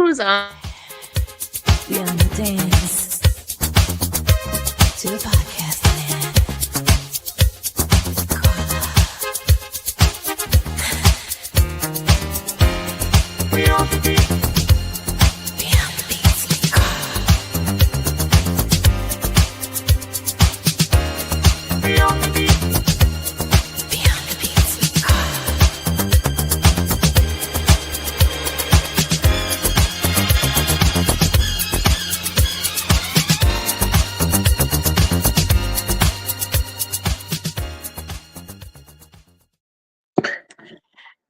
Who's on? Beyond the dance to the podcast land. Beyond the beats. Beyond the beats. Beyond the beats. Beyond the beats.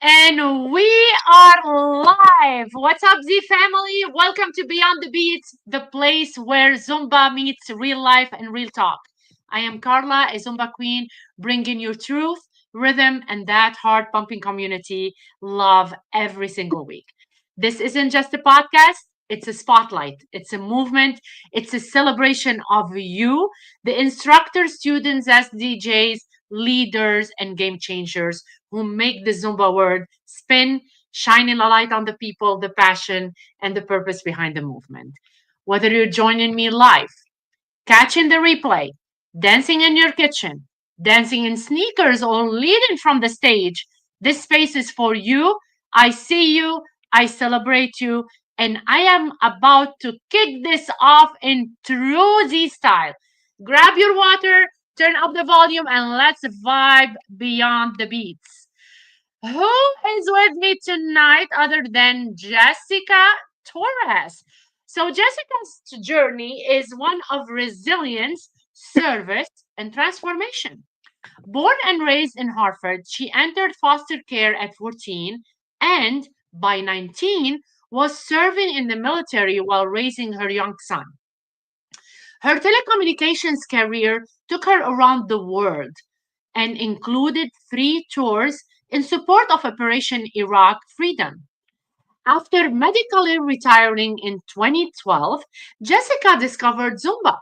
And we are live. What's up, Z family? Welcome to Beyond the BeatZ, the place where Zumba meets real life and real talk. I am Carla, a Zumba queen, bringing you truth, rhythm, and that heart pumping community love every single week. This isn't just a podcast, it's a spotlight, it's a movement, it's a celebration of you, the instructors, students, as DJs, leaders, and game changers who make the Zumba word spin, shining a light on the people, the passion, and the purpose behind the movement. Whether you're joining me live, catching the replay, dancing in your kitchen, dancing in sneakers, or leading from the stage, this space is for you. I see you, I celebrate you, and I am about to kick this off in true Z style. Grab your water, turn up the volume, and let's vibe beyond the beats. Who is with me tonight other than Jessica Torres? So, Jessica's journey is one of resilience, service, and transformation. Born and raised in Hartford, she entered foster care at 14 and by 19 was serving in the military while raising her young son. Her telecommunications career took her around the world and included 3 tours in support of Operation Iraq Freedom. After medically retiring in 2012, Jessica discovered Zumba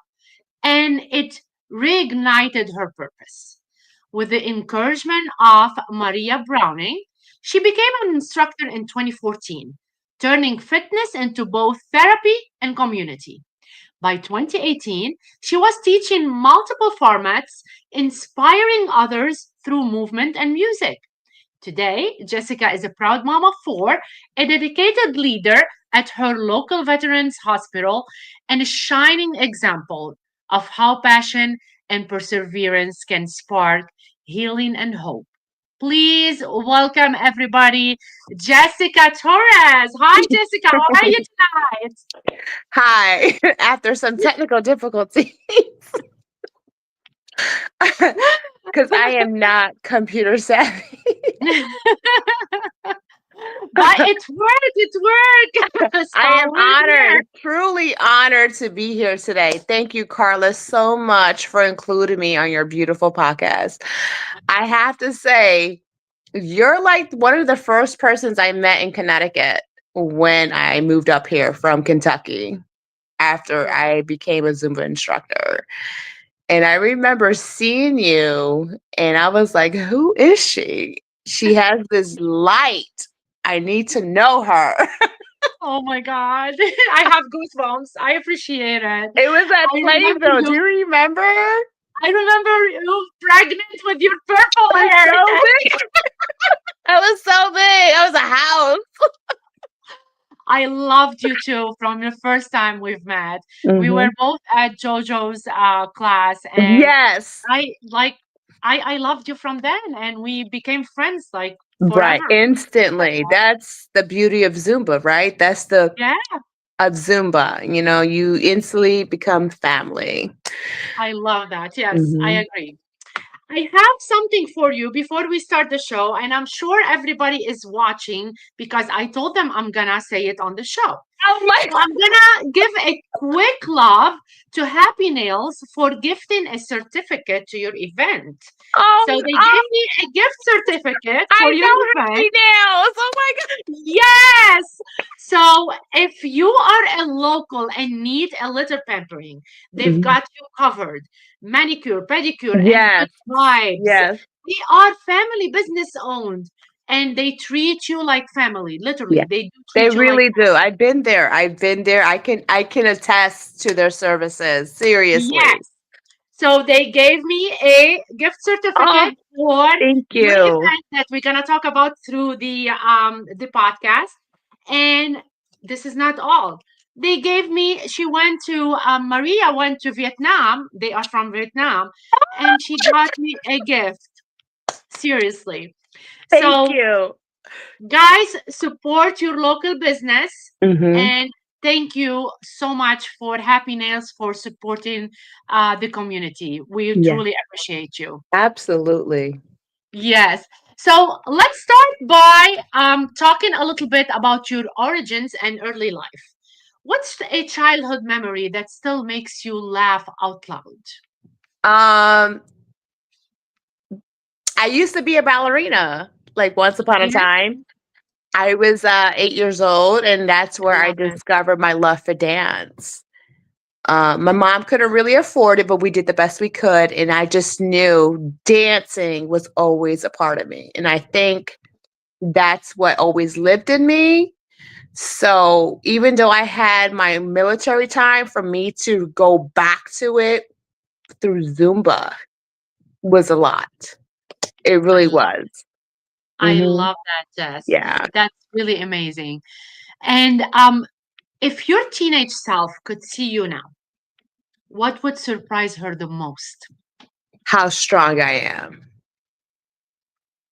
and it reignited her purpose. With the encouragement of Maria Browning, she became an instructor in 2014, turning fitness into both therapy and community. By 2018, she was teaching multiple formats, inspiring others through movement and music. Today, Jessica is a proud mom of 4, a dedicated leader at her local veterans hospital, and a shining example of how passion and perseverance can spark healing and hope. Please welcome everybody, Jessica Torres. Hi, Jessica. How are you tonight? Hi. After some technical difficulties, because I am not computer savvy. But it worked. It worked. So I am we're here. honored, truly honored to be here today. Thank you, Carla, so much for including me on your beautiful podcast. I have to say, you're like one of the first persons I met in Connecticut when I moved up here from Kentucky after I became a Zumba instructor. And I remember seeing you, and I was like, who is she? She has this light. I need to know her. Oh my God. I have goosebumps. I appreciate it. It was at I remember Playville. Do you. you remember? I remember you pregnant with your purple I was hair. so big. I was so big. I was a house. I loved you too from the first time we've met. We were both at JoJo's class, and Yes. I loved you from then, and we became friends like Right. forever. Instantly. That's the beauty of Zumba, right? That's the Yeah, of Zumba. You know, you instantly become family. I love that. Yes, I Mhm. agree. I have something for you before we start the show, and I'm sure everybody is watching because I told them I'm gonna say it on the show. Oh my So I'm gonna give a quick love to Happy Nails for gifting a certificate to your event. So they gave me a gift certificate for I your know event. Happy Nails. Oh my God. Yes. So if you are a local and need a little pampering, they've got you covered. Manicure, pedicure, and good Yes. vibes. Yes. They are family business owned. and they treat you like family. Yeah. Literally, they do They treat you like really do. I've been there. I've been there. I can attest to their services. Seriously. yes. So they gave me a gift Oh, certificate for thank your you. event that we're gonna talk about through the podcast. And this is not all. They gave me. She went to Maria went to Vietnam. They are from Vietnam, and she got me a gift. Seriously. Thank So you. guys, support your local business, Mm-hmm. and thank you so much for Happy Nails for supporting the community. We Yeah, truly appreciate you. absolutely. Yes. So let's start by talking a little bit about your origins and early life. What's a childhood memory that still makes you laugh out loud? Um, I used to be a ballerina, like once upon a Yeah, time. I was 8 years old, and that's I where I love it. discovered my love for dance. My mom couldn't really afford it, but we did the best we could. And I just knew dancing was always a part of me. And I think that's what always lived in me. So even though I had my military time, for me to go back to it through Zumba was a lot. It I really love was. I Hmm. love that, Jess. Yeah. That's really amazing. And if your teenage self could see you now, what would surprise her the most? How strong I am.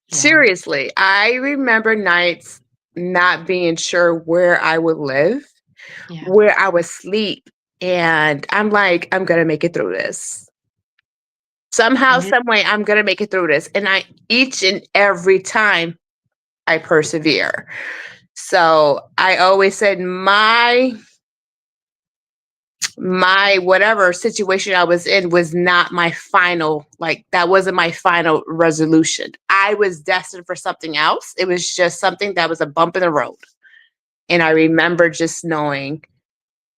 Yeah, Seriously, I remember nights not being sure where I would live, yeah. where I would sleep. And I'm like, I'm going to make it through this. Somehow, And it, some way, I'm going to make it through this. And each and every time, I persevere. So I always said my whatever situation I was in was not my final, like that wasn't my final resolution. I was destined for something else. It was just something that was a bump in the road. And I remember just knowing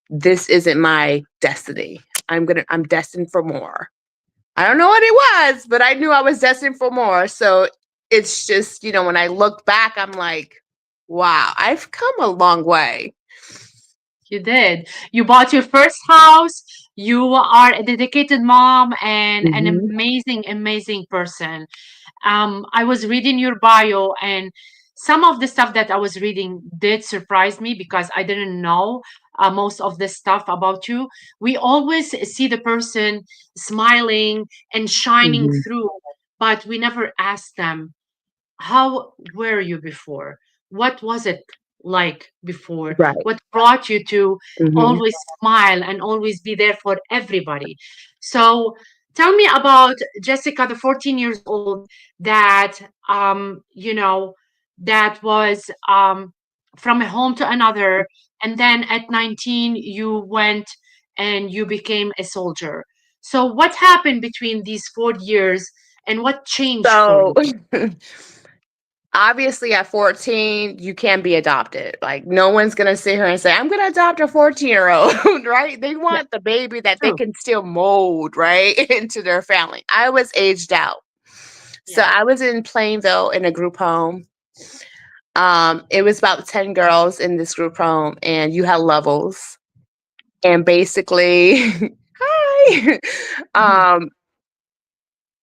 this isn't my destiny. I'm destined for more. I don't know what it was, but I knew I was destined for more. So it's just, when I look back, I'm like, wow, I've come a long way. you did. You bought your first house. You are a dedicated mom and an Hmm. amazing, amazing person. I was reading your bio, and some of the stuff that I was reading did surprise me because I didn't know most of the stuff about you. We always see the person smiling and shining Hmm. through, but we never ask them, how were you before? What was it like before? Right. What brought you to Hmm. always smile and always be there for everybody? So tell me about Jessica, the 14 years old that that was from a home to another, and then at 19 you went and you became a soldier. So what happened between these 4 years and what changed for So you? obviously at 14, you can be adopted. Like no one's gonna sit here and say, I'm gonna adopt a 14-year-old, right? They Yeah, want the baby that they true. can still mold, right, into their family. I was aged out. So Yeah. I was in Plainville in a group home. It was about 10 girls in this group home, and you had levels. And basically, hi. Mhm. um,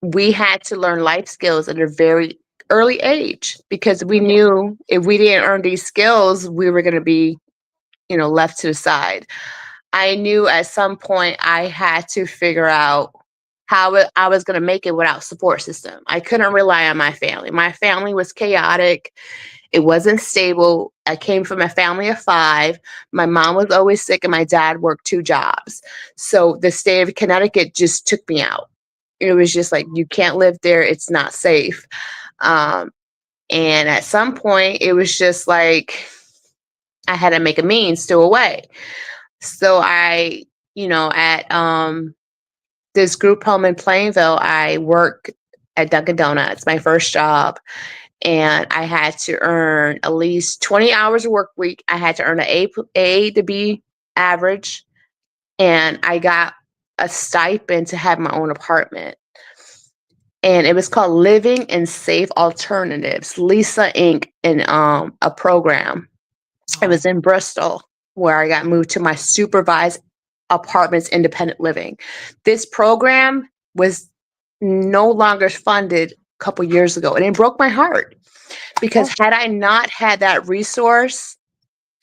we had to learn life skills at a very early age because we Yeah. knew if we didn't earn these skills, we were going to be, left to the side. I knew at some point I had to figure out I was going to make it without support system. I couldn't rely on my family. My family was chaotic. It wasn't stable. I came from a family of 5. My mom was always sick and my dad worked 2 jobs. So the state of Connecticut just took me out. It was just like, you can't live there. It's not safe. Um, and at some point, it was just like, I had to make a means to a way. So at this group home in Plainville, I worked at Dunkin' Donuts, my first job. And I had to earn at least 20 hours a work week. I had to earn an A to B average. And I got a stipend to have my own apartment. and it was called Living in Safe Alternatives, Lisa Inc. in a program. It was in Bristol, where I got moved to my supervised apartments independent living. This program was no longer funded a couple years ago, and it broke my heart because had I not had that resource,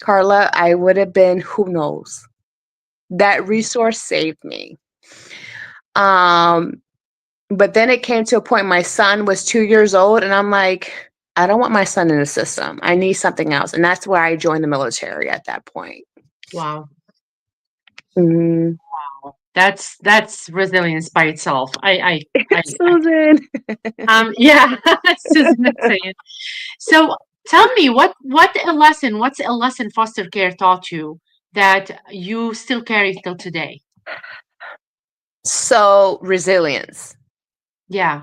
Carla, I would have been who knows. That resource saved me. But then it came to a point my son was 2 years old, and I'm like, I don't want my son in the system. I need something else. And that's where I joined the military at that point. Wow. Mhm. Wow. That's resilience by itself. Susan. Yeah, Susan is saying. So tell me, what's a lesson foster care taught you that you still carry till today? So, resilience. Yeah.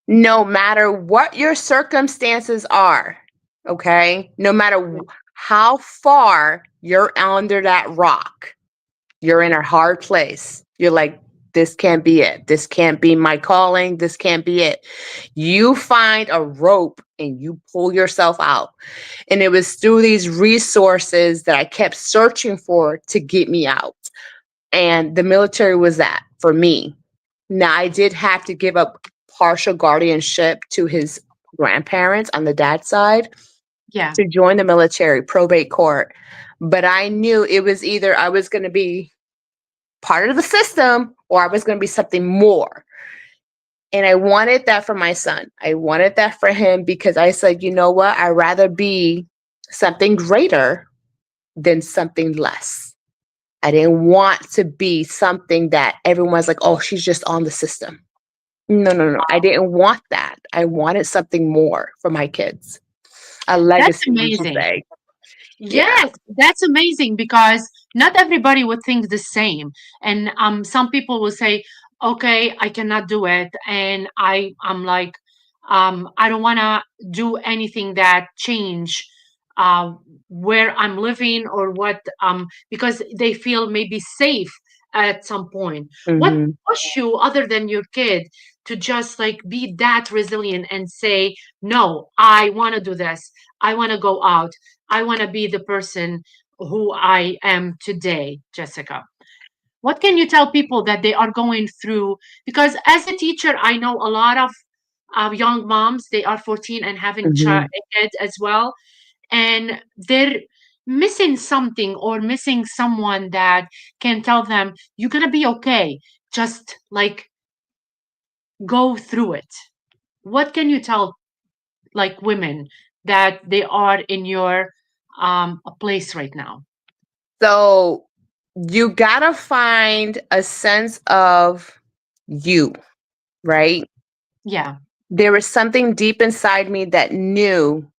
No matter what your circumstances are, okay? No matter how far you're under that rock, you're in a hard place. You're like, this can't be it. This can't be my calling. This can't be it. You find a rope and you pull yourself out. And it was through these resources that I kept searching for to get me out. And the military was that for me. Now, I did have to give up partial guardianship to his grandparents on the dad's side Yeah. to join the military probate court. But I knew it was either I was going to be part of the system or I was going to be something more. And I wanted that for my son. I wanted that for him because I said, you know what? I'd rather be something greater than something less. I didn't want to be something that everyone's like, oh, she's just on the system. No, no, no. I didn't want that. I wanted something more for my kids. A That's legacy, you should amazing. say. Yeah. Yes, that's amazing because not everybody would think the same. And some people will say, okay, I cannot do it. And I'm like, I don't wanna do anything that change uh where I'm living or what because they feel maybe safe at some point. What Hmm. push you other than your kid to just like be that resilient and say, no, I wanna do this. I wanna go out. I want to be the person who I am today, Jessica. What can you tell people that they are going through? Because as a teacher, I know a lot of young moms, they are 14 and having Hmm. kids as well, and they're missing something or missing someone that can tell them, you're going to be okay. Just like go through it. What can you tell like women that they are in your a place right now? So you gotta find a sense of you, right? Yeah. There was something deep inside me that knew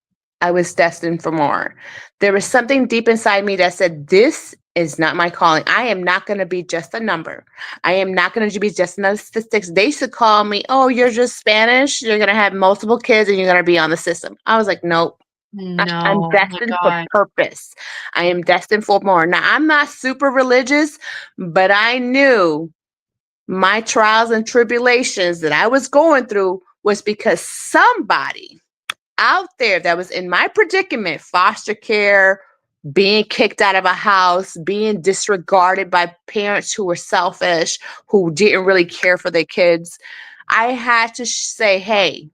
I was destined for more. There was something deep inside me that said, this is not my calling. I am not going to be just a number. I am not going to be just another statistics. They should call me, oh, you're just Spanish. You're going to have multiple kids and you're going to be on the system. I was like, nope. I'm No, oh my destined for God. purpose. I am destined for more. Now, I'm not super religious, but I knew my trials and tribulations that I was going through was because somebody out there that was in my predicament, foster care, being kicked out of a house, being disregarded by parents who were selfish, who didn't really care for their kids. I had to say, hey,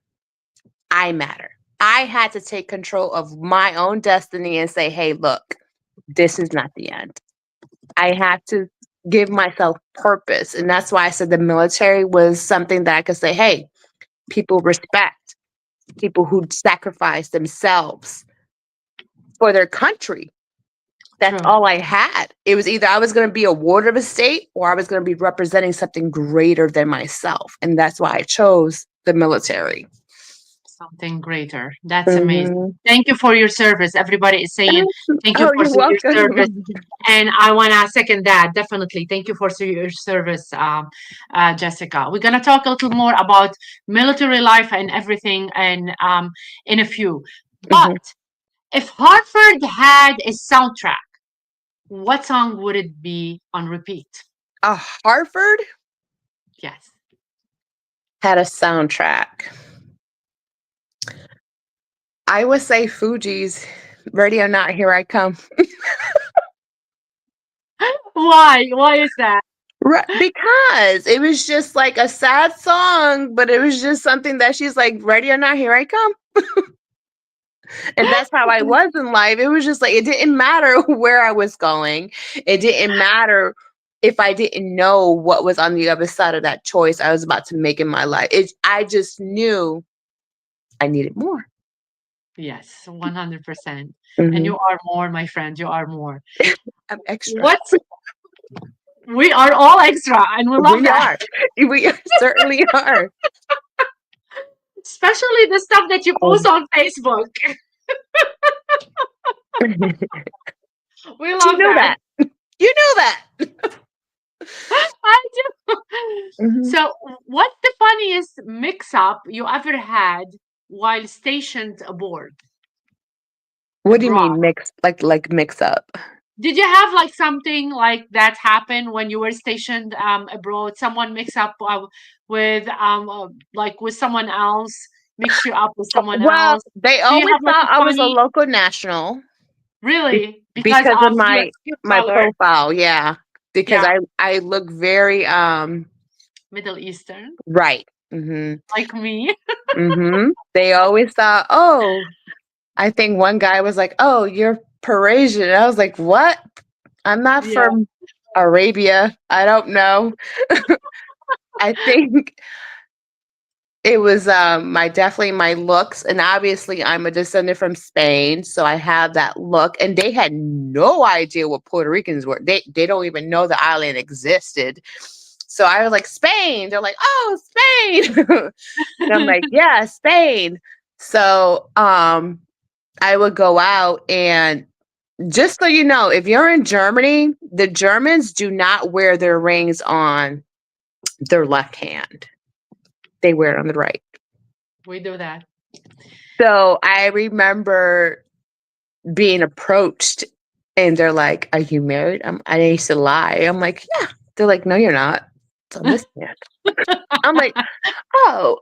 I matter. I had to take control of my own destiny and say, hey, look, this is not the end. I had to give myself purpose. And that's why I said the military was something that I could say, hey, people respect, people who sacrifice themselves for their country. That's True. all I had. It was either I was going to be a ward of a state or I was going to be representing something greater than myself. And that's why I chose the military. Something greater. That's amazing. Mhm. Thank you for your service. Everybody is saying thank you Oh, for you're your service. welcome. And I want to second that. Definitely. Thank you for your service, Jessica. We're going to talk a little more about military life and everything and in a few. Mhm. But if Hartford had a soundtrack, what song would it be on repeat? Harvard? Yes. had a soundtrack, I would say Fuji's Radio Not Here I Come. Why? Why is that? Right, because it was just like a sad song, but it was just something that she's like, ready or not, here I come. And that's how I was in life. It was just like, it didn't matter where I was going. It didn't matter if I didn't know what was on the other side of that choice I was about to make in my life. I just knew I needed more. Yes, 100%. And Mhm. you are more, my friend. You are more. I'm extra. What? We are all extra, and we love We that. are. We certainly are. Especially the stuff that you post on Facebook. We You love know that. that. You know that. I do. Mhm. So, what's the funniest mix-up you ever had while stationed aboard? What do you Abroad? mean mix up? Did you have like something like that happen when you were stationed abroad? Someone mix up with like with someone else, mix you up with someone Well, else. they Do you always have like a thought I was a funny, local national really, because because of of your my skin my color? profile, yeah. Because Yeah, I look very Middle Eastern, right. Mhm. like me. Mhm. They always thought, "Oh, I think one guy was like, "Oh, you're Parisian." And I was like, "What? I'm not Yeah, from Arabia. I don't know." I think it was my definitely my looks, and obviously I'm a descendant from Spain, so I have that look. And they had no idea what Puerto Ricans were. They don't even know the island existed. So I was like, Spain. They're like, oh, Spain. And I'm like, yeah, Spain. So I would go out, and just so you know, if you're in Germany, the Germans do not wear their rings on their left hand. They wear it on the right. we do that. So I remember being approached, and they're like, "Are you married?" I used to lie. I'm like, "Yeah." They're like, "No, you're not. It's on this hand." I'm like, "Oh."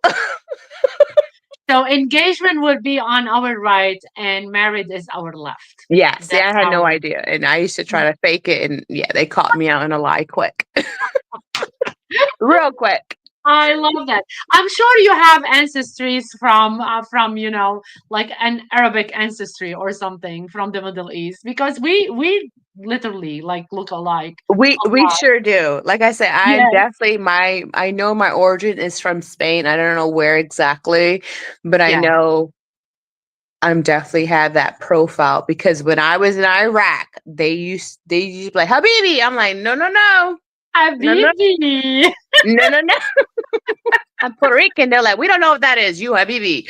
So engagement would be on our right, and married is our left. Yeah, see, I That's had no how. idea, and I used to try to fake it, and yeah, they caught me out in a lie quick. Real quick. I love that. I'm sure you have ancestries from like an Arabic ancestry or something from the Middle East, because we literally like look alike a We lot. sure do. Like I said, I'm Yes, definitely I know my origin is from Spain. I don't know where exactly, but I yeah. know I'm definitely have that profile because when I was in Iraq, they used to be like Habibi. I'm like, no, no, no, no, no, Habibi. no, no, no. I'm Puerto Rican. They're like, we don't know what that is. You Habibi.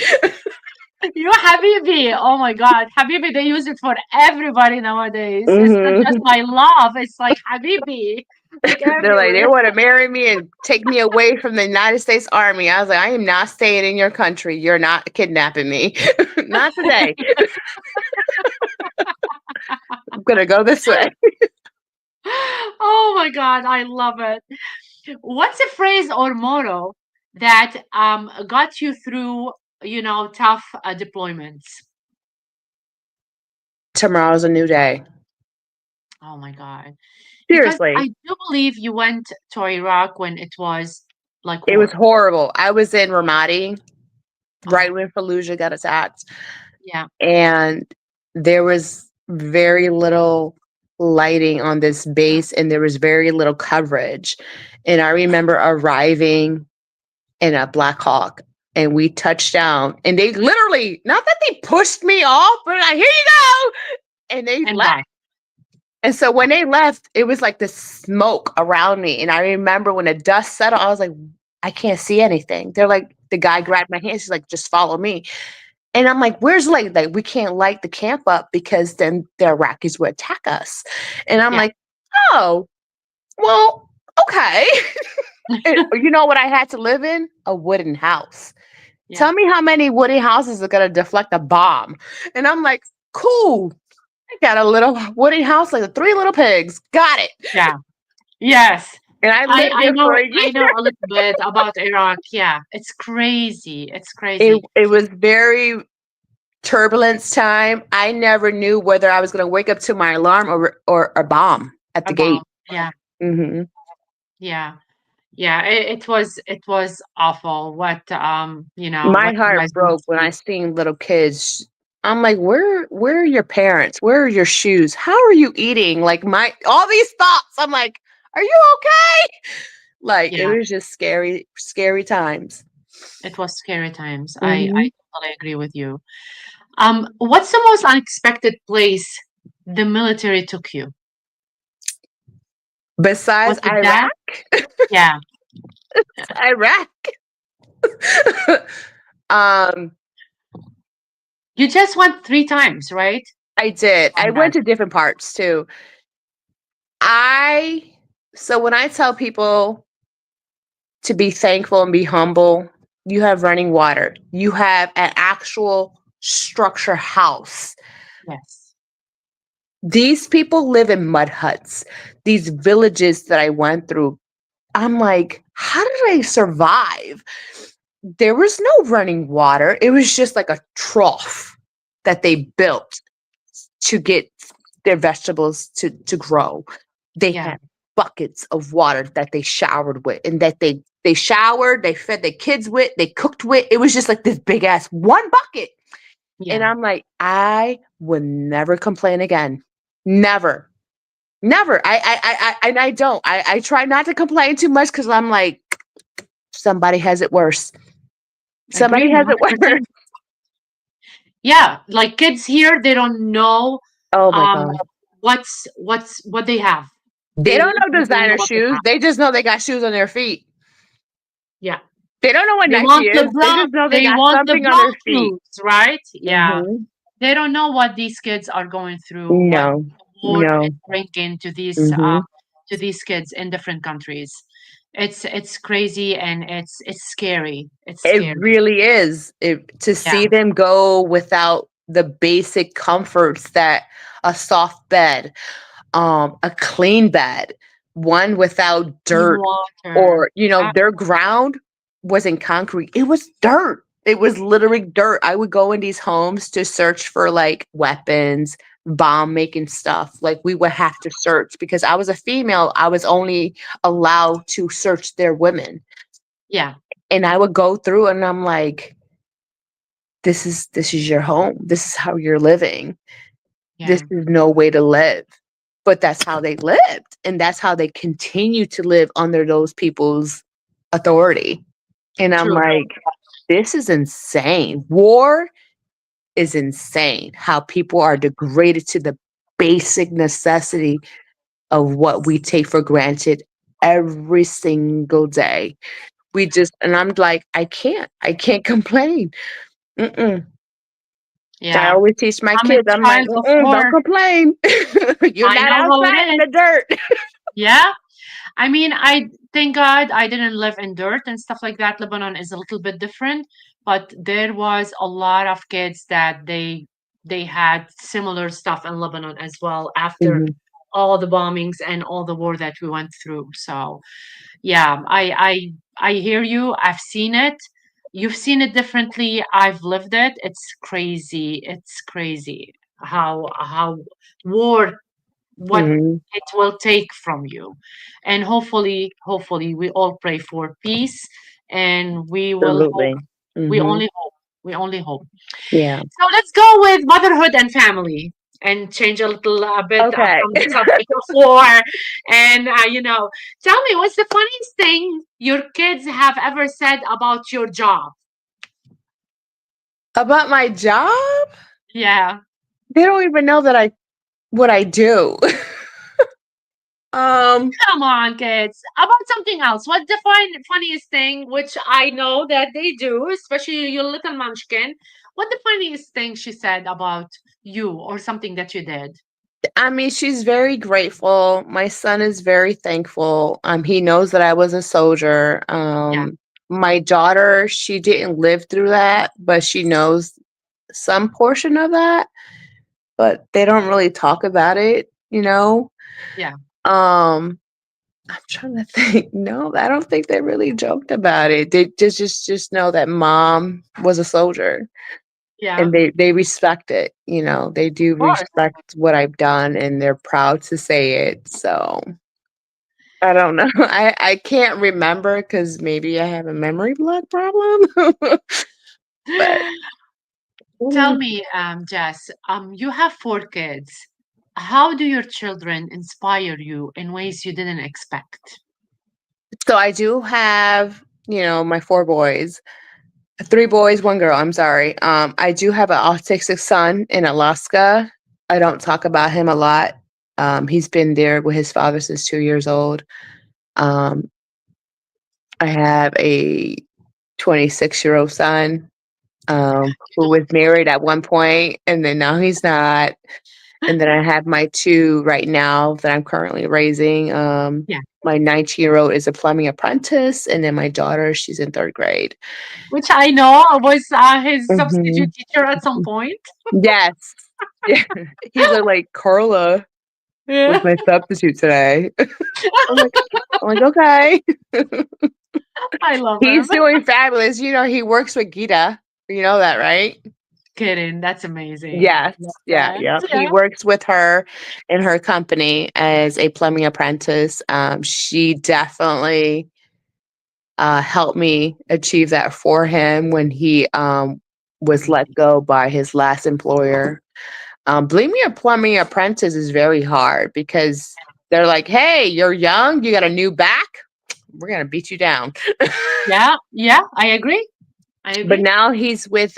You Habibi. Oh my God. Habibi, they use it for everybody nowadays. It's not just Hmm. my love. It's like Habibi. Like They're like, they everywhere. want to marry me and take me away from the United States Army. I was like, I am not staying in your country. You're not kidnapping me. Not today. I'm gonna go this way. Oh my God, I love it. What's a phrase or motto that got you through, tough deployments? Tomorrow's a new day. Oh my God. Because Seriously. I do believe you went to Iraq when it was like It was horrible. horrible. I was in Ramadi Oh, right when Fallujah got attacked, yeah. and there was very little lighting on this base, and there was very little coverage. And I remember arriving in a Black Hawk, and we touched down, and they literally, not that they pushed me off, but like, here you go. And they And left. bye. And so when they left, it was like this smoke around me. And I remember when the dust settled, I was like, I can't see anything. They're like, the guy grabbed my hand. She's like, just follow me. And I'm like, where's light? Like, we can't light the camp up because then the Iraqis would attack us. And I'm Yeah. like, oh, well, okay. And you know what I had to live in? A wooden house. Yeah. Tell me how many wooden houses are going to deflect a bomb. And I'm like, cool. I got a little wooden house like the Three Little Pigs. Got it. Yeah. Yes. And I lived I there for know a I know year. a little bit about Iraq. Yeah, it's crazy. It's It crazy. it was very turbulence time. I never knew whether I was going to wake up to my alarm or a bomb at the gate. About yeah, Hmm. yeah, yeah. It was awful. My What you heart guys went broke when through. I seen little kids. I'm like, where are your parents? Where are your shoes? How are you eating? Like my all these thoughts. I'm like, are you okay? Like it Yeah, was just scary, scary times. it was scary times. I Hmm. totally agree with you. What's the most unexpected place the military took you? Was Besides it that? Iraq, Yeah. Iraq. um, You just went 3 times, right? I did. I On went that. to different parts too. I so when I tell people to be thankful and be humble, you have running water. You have an actual structure house. Yes. These people live in mud huts. These villages that I went through, I'm like, how did I survive? There was no running water. It was just like a trough that they built to get their vegetables to grow. They Yeah. had buckets of water that they showered with and that they showered, they fed their kids with, they cooked with. It was just like this big ass one bucket. And Yeah. I'm like, I would never complain again. Never. Never. And I don't. I try not to complain too much because I'm like, somebody has it worse. Somebody Agreed has it worse. 100%. Yeah, like kids here, they don't know Oh my um God. what they have. They They don't know literally don't know designer what they shoes. have. They just know they got shoes on their feet. Yeah. They don't know what They Nike want the is. They brown just know they they got want the something on brown their feet. shoes, right? Yeah. Mhm. They don't know what these kids are going through, what No. the war is No. bringing Mhm. to these kids in different countries. It's crazy and it's scary. It's It scary. really is. To Yeah. see them go without the basic comforts that a soft bed, a clean bed, one without Clean dirt water. or, Yeah. their ground wasn't concrete. It was dirt. It was literally dirt. I would go in these homes to search for like weapons, bomb making stuff. Like we would have to search because I was a female. I was only allowed to search their women. Yeah. And I would go through and I'm like, this is your home. This is how you're living. This Yeah. is no way to live. But that's how they lived. And that's how they continue to live under those people's authority. And I'm True. like, this is insane. War is insane. How people are degraded to the basic necessity of what we take for granted every single day. And I'm like, I can't complain. Mm-mm. I Yeah. always teach my I'm a kids, I'm like, child of don't war. complain. You're I not know how it outside in is. the dirt. Yeah. I mean, I thank God I didn't live in dirt and stuff like that. Lebanon is a little bit different, but there was a lot of kids that they had similar stuff in Lebanon as well after Mhm. all the bombings and all the war that we went through. So, yeah, I hear you. I've seen it. You've seen it differently. I've lived it. It's crazy. It's crazy how war what Mhm. it will take from you. And hopefully we all pray for peace and we will hope Absolutely. we Mhm. only hope. We only hope. Yeah. So let's go with motherhood and family and change a little bit Okay. from the subject of war. And tell me what's the funniest thing your kids have ever said about your job? About my job? Yeah. They don't even know that I what I do. um, Come on, kids. About something else. What's the funniest thing, which I know that they do, especially your little munchkin? What the funniest thing she said about you or something that you did? I mean, she's very grateful. My son is very thankful. He knows that I was a soldier. Yeah. My daughter, she didn't live through that, but she knows some portion of that, but they don't really talk about it. Yeah. Um, I'm trying to think. No, I don't think they really joked about it. They just know that mom was a soldier, Yeah, and they respect it. You know, they do of course. respect what I've done, and they're proud to say it. So I don't know. I can't remember because maybe I have a memory block problem. But Tell mm, me, Jess, you have 4 kids. How do your children inspire you in ways you didn't expect? so I do have, my 4 boys. 3 boys, 1 girl, I'm sorry. I do have an autistic son in Alaska. I don't talk about him a lot. He's been there with his father since 2 years old. Um, I have a 26-year-old son, who was married at one point, and then now he's not. And then I have my 2 right now that I'm currently raising. Yeah, My 19-year-old is a plumbing apprentice, and then my daughter, she's in 3rd grade. which I know was his Mhm. substitute teacher at some point. Yes. Yeah. He's like, "Carla was Yeah, my substitute today." I'm like I'm like, "Okay." I love him. He's doing fabulous. He works with Gita. You know that, right? Kidding, that's amazing. I Yes. love Yeah, that. yep. He Yeah, works with her in her company as a plumbing apprentice. She definitely, helped me achieve that for him when he, was let go by his last employer. Believe me, a plumbing apprentice is very hard because they're like, "Hey, you're young, you got a new back, we're gonna beat you down." yeah, yeah. I agree. I But agree. now he's with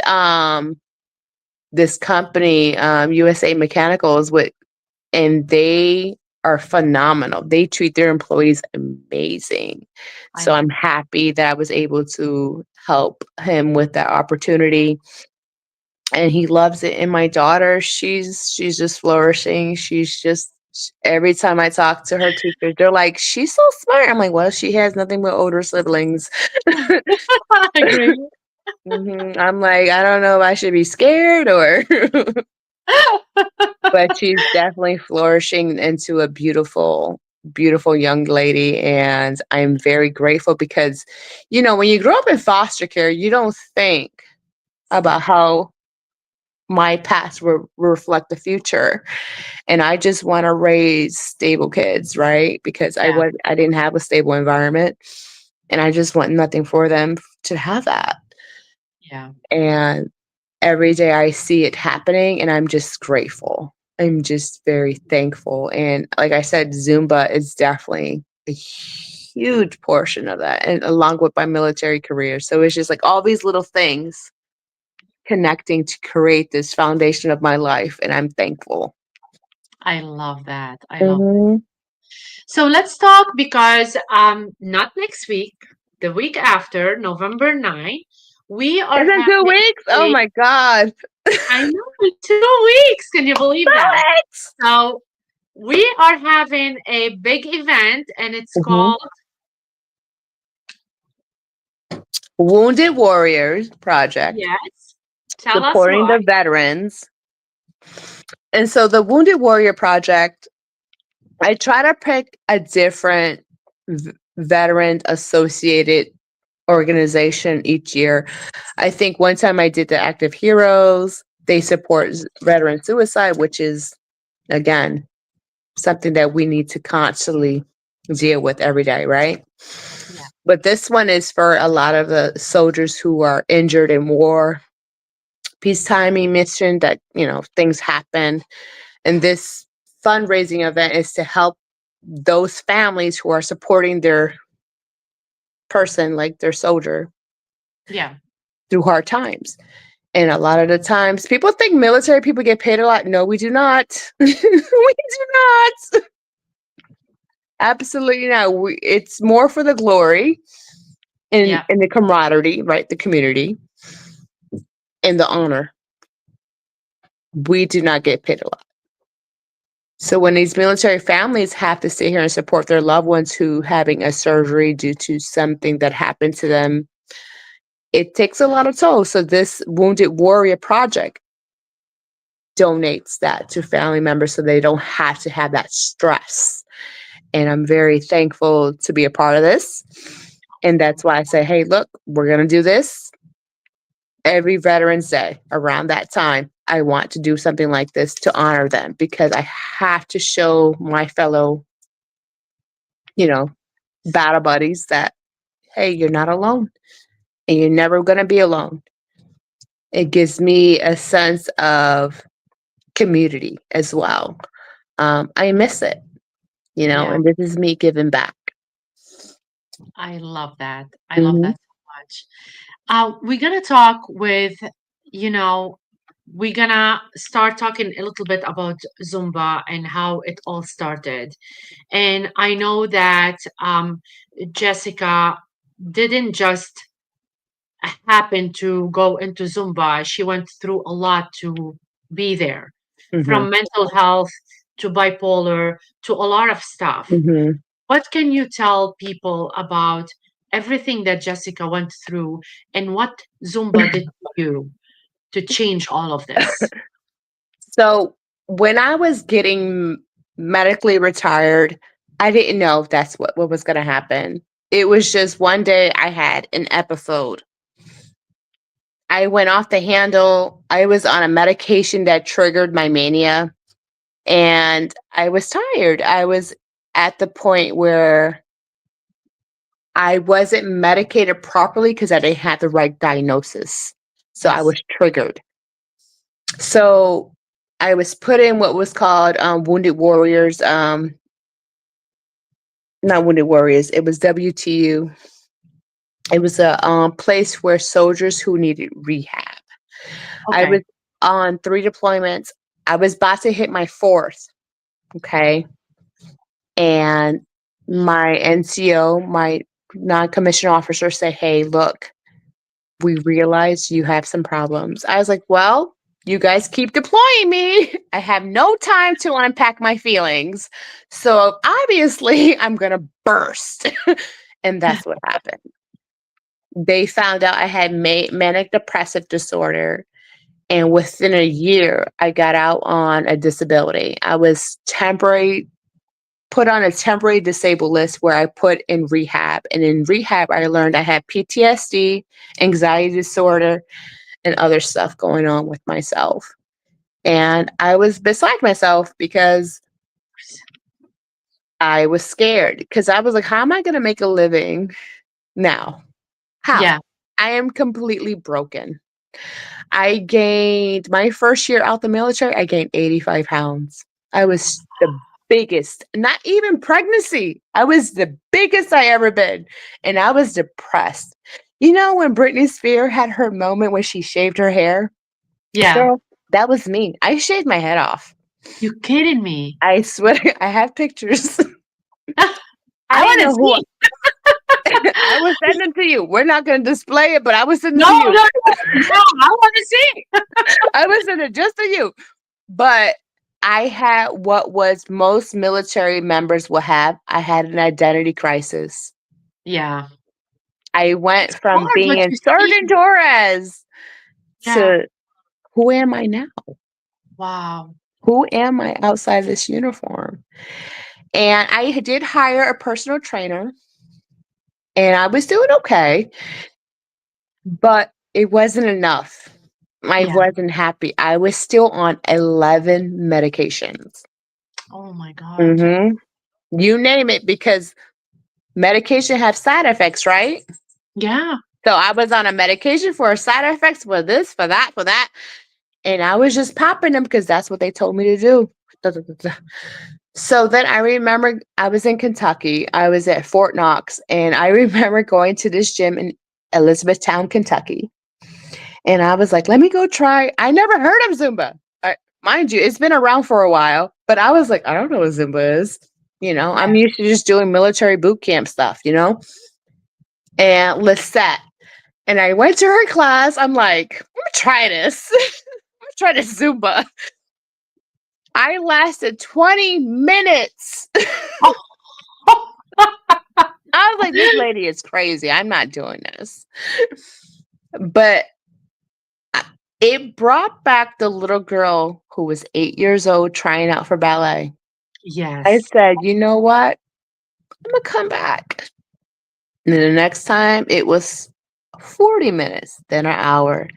this company, USA Mechanicals, and they are phenomenal. They treat their employees amazing. I So love. I'm happy that I was able to help him with that opportunity, and he loves it. And my daughter, she's just flourishing. Every time I talk to her teachers, they're like, "She's so smart." I'm like, "Well, she has nothing but older siblings." I agree. I'm like, "I don't know if I should be scared or," but she's definitely flourishing into a beautiful, beautiful young lady, and I'm very grateful because, when you grow up in foster care, you don't think about how my past will reflect the future. And I just want to raise stable kids, right? Because Yeah, I didn't have a stable environment, and I just want nothing for them to have that. yeah. And every day I see it happening, and I'm just grateful. I'm just very thankful. And like I said, Zumba is definitely a huge portion of that, and along with my military career. So it's just like all these little things connecting to create this foundation of my life, and I'm thankful. I love that. I love. Mhm. So let's talk because not next week, the week after, November 9, we are Is it 2 having weeks? Oh a my god. I know 2 weeks. Can you believe that? What? So we are having a big event and it's Mhm. called Wounded Warriors Project, yes. Tell us supporting more. the veterans. And so the Wounded Warrior Project, I try to pick a different veteran associated organization each year. I think one time I did the Active Heroes. They support veteran suicide, which is, again, something that we need to constantly deal with every day, right? Yeah. But this one is for a lot of the soldiers who are injured in war, peacetiming mission that, things happen. And this fundraising event is to help those families who are supporting their person, like their soldier, Yeah. through hard times. And a lot of the times, people think military people get paid a lot. No, we do not. We do not. Absolutely not. It's more for the glory Yeah. and the camaraderie, right? The community and the honor. We do not get paid a lot. So when these military families have to sit here and support their loved ones who having a surgery due to something that happened to them, it takes a lot of toll. So this Wounded Warrior Project donates that to family members so they don't have to have that stress. And I'm very thankful to be a part of this. And that's why I say, hey, look, we're going to do this every Veterans Day around that time. I want to do something like this to honor them because I have to show my fellow, battle buddies that, hey, you're not alone and you're never going to be alone. It gives me a sense of community as well. I miss it, Yeah. and this is me giving back. I love that. I love Hmm. that so much. We're gonna talk with, you know, we're gonna start talking a little bit about Zumba and how it all started. And I know that Jessica didn't just happen to go into Zumba. She went through a lot to be there, Hmm. from mental health to bipolar to a lot of stuff. Hmm. What can you tell people about everything that Jessica went through and what Zumba did to you to change all of this? So when I was getting medically retired, I didn't know if that's what was going to happen. It was just one day I had an episode. I went off the handle. I was on a medication that triggered my mania, and I was tired. I was at the point where I wasn't medicated properly because I didn't have the right diagnosis. So I Yes. was triggered. So I was put in what was called Wounded Warriors. Not Wounded Warriors. It was WTU. It was a place where soldiers who needed rehab. I was Okay. on 3 deployments. I was about to hit my fourth. Okay. And my NCO, my non-commissioned officer, said, hey, look, we realize you have some problems. I was like, well, you guys keep deploying me. I have no time to unpack my feelings. So obviously, I'm going to burst. And that's what happened. They found out I had manic depressive disorder. And within a year, I got out on a disability. I was put on a temporary disabled list where I put in rehab. And in rehab, I learned I had PTSD, anxiety disorder, and other stuff going on with myself. And I was beside myself because I was scared because I was like, how am I going to make a living now? How? Yeah. I am completely broken. I gained my first year out the military, I gained 85 pounds. I was the biggest, not even pregnancy. I was the biggest I ever been. And I was depressed. You know, when Britney Spears had her moment when she shaved her hair? Yeah. Girl, that was me. I shaved my head off. You kidding me? I swear, I have pictures. I I didn't want to know who see. I was sending to you. We're not going to display it, but I was sending No, to no, you. no, no. I want to see. I was sending it just to you. But I had what was most military members will have. I had an identity crisis. Yeah. I went It's from hard what being you see. Sergeant Torres Yeah. to who am I now? Wow. Who am I outside this uniform? And I did hire a personal trainer and I was doing okay, but it wasn't enough. I Yeah. wasn't happy. I was still on 11 medications. Oh my God. Hmm. You name it, because medication have side effects, right? Yeah. So I was on a medication for side effects, for this, for that, for that. And I was just popping them because that's what they told me to do. Da, da, da, da. So then I remember I was in Kentucky. I was at Fort Knox. And I remember going to this gym in Elizabethtown, Kentucky. And I was like, let me go try. I never heard of Zumba. Mind you, it's been around for a while, but I was like, I don't know what Zumba is. I'm Yeah. used to just doing military boot camp stuff, and Lisette. And I went to her class. I'm like, let me try this. Let me try this Zumba. I lasted 20 minutes. Oh, I was like, this lady is crazy. I'm not doing this. But it brought back the little girl who was 8 years old trying out for ballet. I yes. said, you know what? I'm gonna come back. And then the next time it was 40 minutes, then an hour.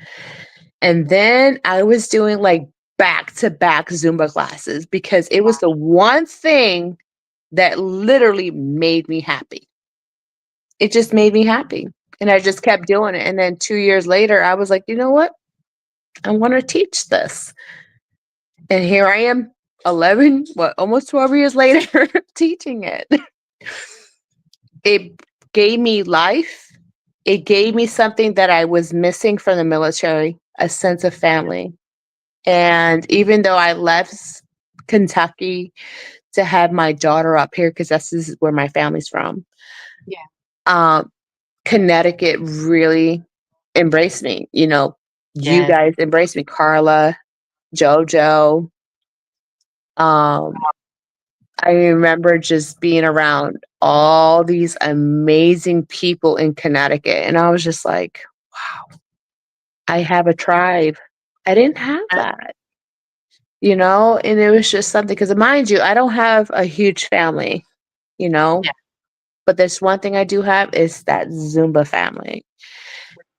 And then I was doing like back to back Zumba classes because it was the one thing that literally made me happy. It just made me happy. And I just kept doing it. And then 2 years later, I was like, you know what? I want to teach this. And here I am, 11, almost 12 years later, teaching it. It gave me life. It gave me something that I was missing from the military, a sense of family. And even though I left Kentucky to have my daughter up here, because this is where my family's from, Yeah. Connecticut really embraced me. You Yes. guys embraced me, Carla, JoJo. Um, I remember just being around all these amazing people in Connecticut, and I was just like, wow, I have a tribe. I didn't have that, and it was just something because mind you, I don't have a huge family, you know, Yeah. but there's one thing I do have is that Zumba family.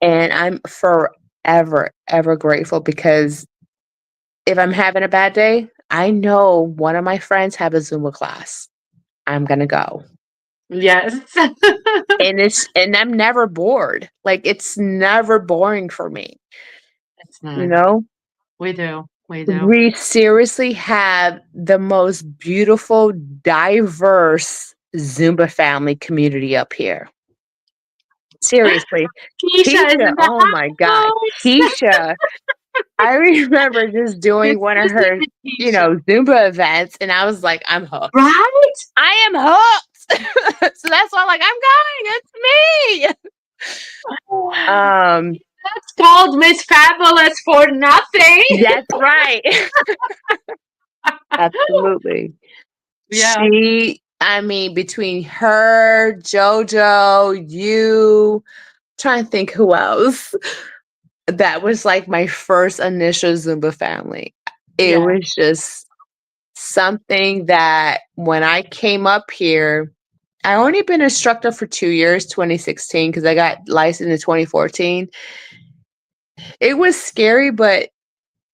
And I'm forever, ever grateful because if I'm having a bad day, I know one of my friends have a Zumba class. I'm gonna go. Yes. And I'm never bored. Like it's never boring for me, It's you not. know? We do. We do. We seriously have the most beautiful, diverse Zumba family community up here. Seriously. Keisha is in Keisha, the oh my God. house. Keisha, I remember just doing It's one of Lucy her, with Keisha. Zumba events, and I was like, I'm hooked. Right? I am hooked. So that's why I'm like, I'm going. It's me. That's called Miss Fabulous for nothing. That's right. Absolutely. Yeah. Between her, JoJo, you, trying to think who else. That was like my first initial Zumba family. It Yeah. was just something that when I came up here, I only been instructor for 2 years, 2016, because I got licensed in 2014. It was scary, but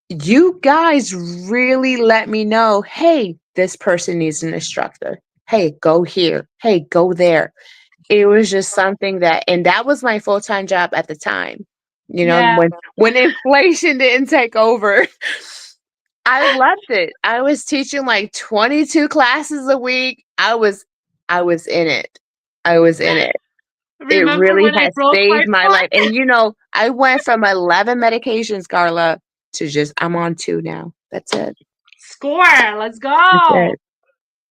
you guys really let me know, hey, this person needs an instructor. Hey, go here. Hey, go there. It was just something and that was my full-time job at the time. Yeah. When inflation didn't take over, I loved it. I was teaching like 22 classes a week. I was in it. I was in it. It Remember really when I has broke my saved my foot? life. And I went from 11 medications, Carla, to just I'm on 2 now. That's it. Score. Let's That's go. it.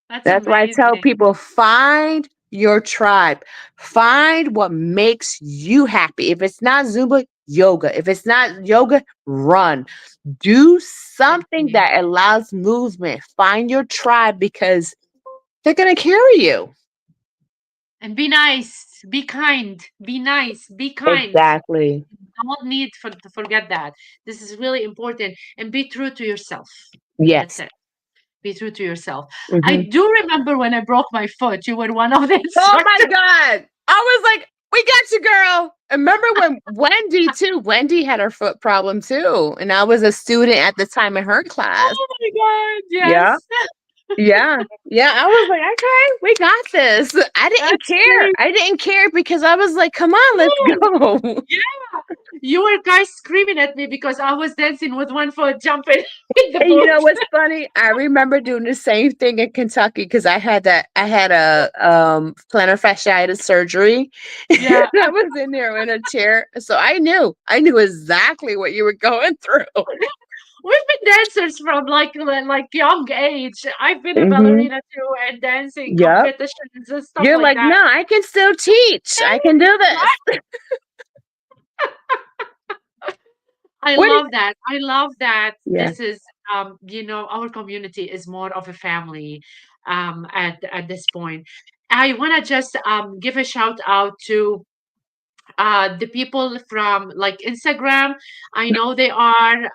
That's That's why I tell amazing. people find your tribe. Find what makes you happy. If it's not Zumba, yoga. If it's not yoga, run. Do something Agree. that allows movement. Find your tribe because they're going to carry you. And be nice. Be kind. Be nice. Be kind. Exactly. Don't need to forget that. This is really important. And be true to yourself. That's Yes. it. Be true to yourself. I Mhm. do remember when I broke my foot, you were one of the Oh my instructors. God. I was like, we got you, girl. And remember when Wendy, too? Wendy had her foot problem, too. And I was a student at the time in her class. Oh my God. Yeah. Yes. Yeah. Yeah. I was like, okay, we got this. I didn't That's care. great. I didn't care because I was like, come on, let's No. go. Yeah. You were guys screaming at me because I was dancing with one foot jumping in the And you know boot. what's funny? I remember doing the same thing in Kentucky because I had a plantar fasciitis surgery. Yeah. I was in there in a chair. So I knew exactly what you were going through. We've been dancers from like young age. I've been a Hmm. ballerina too and dancing Yep. competitions and stuff You're like like, that. no, I can still teach. I can do this. I What is love that. I love that Yeah. this is our community is more of a family at this point. I want to just give a shout out to the people from like Instagram. I know they are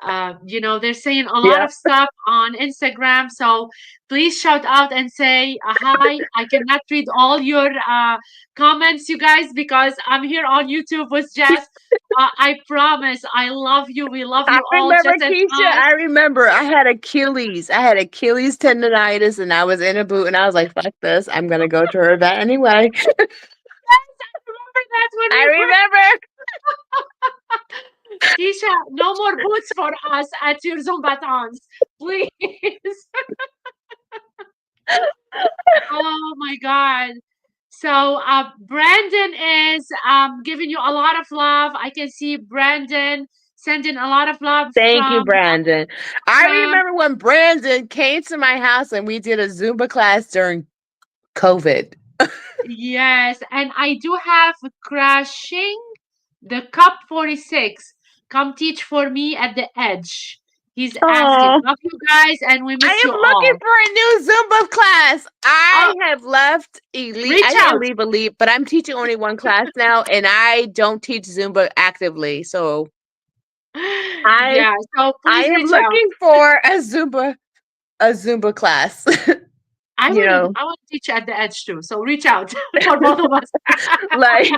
They're saying a lot Yeah. of stuff on Instagram. So please shout out and say hi. I cannot read all your comments, you guys, because I'm here on YouTube with Jess. I promise. I love you. We love I you all, remember, Jess and Keisha. I. I remember I had Achilles. I had Achilles tendonitis, and I was in a boot, and I was like, "Fuck this! I'm gonna go to her event anyway." Remember that when I we were remember. Keisha, no more boots for us at your Zumbatons, please. Oh my God. So Brandon is giving you a lot of love. I can see Brandon sending a lot of love Thank you, from Brandon. I from remember when Brandon came to my house and we did a Zumba class during COVID. yes, and I do have crashing the cup 46. Come teach for me at the edge. He's asking. Oh, Love you guys and we I miss am you looking all. for a new Zumba class. I Oh, have left Elite. I reach didn't out. leave Elite, but I'm teaching only one class now, and I don't teach Zumba actively. So I Yeah, so I please am reach out. looking for a Zumba class. you know, I will teach at the edge too. So reach out for both of us. like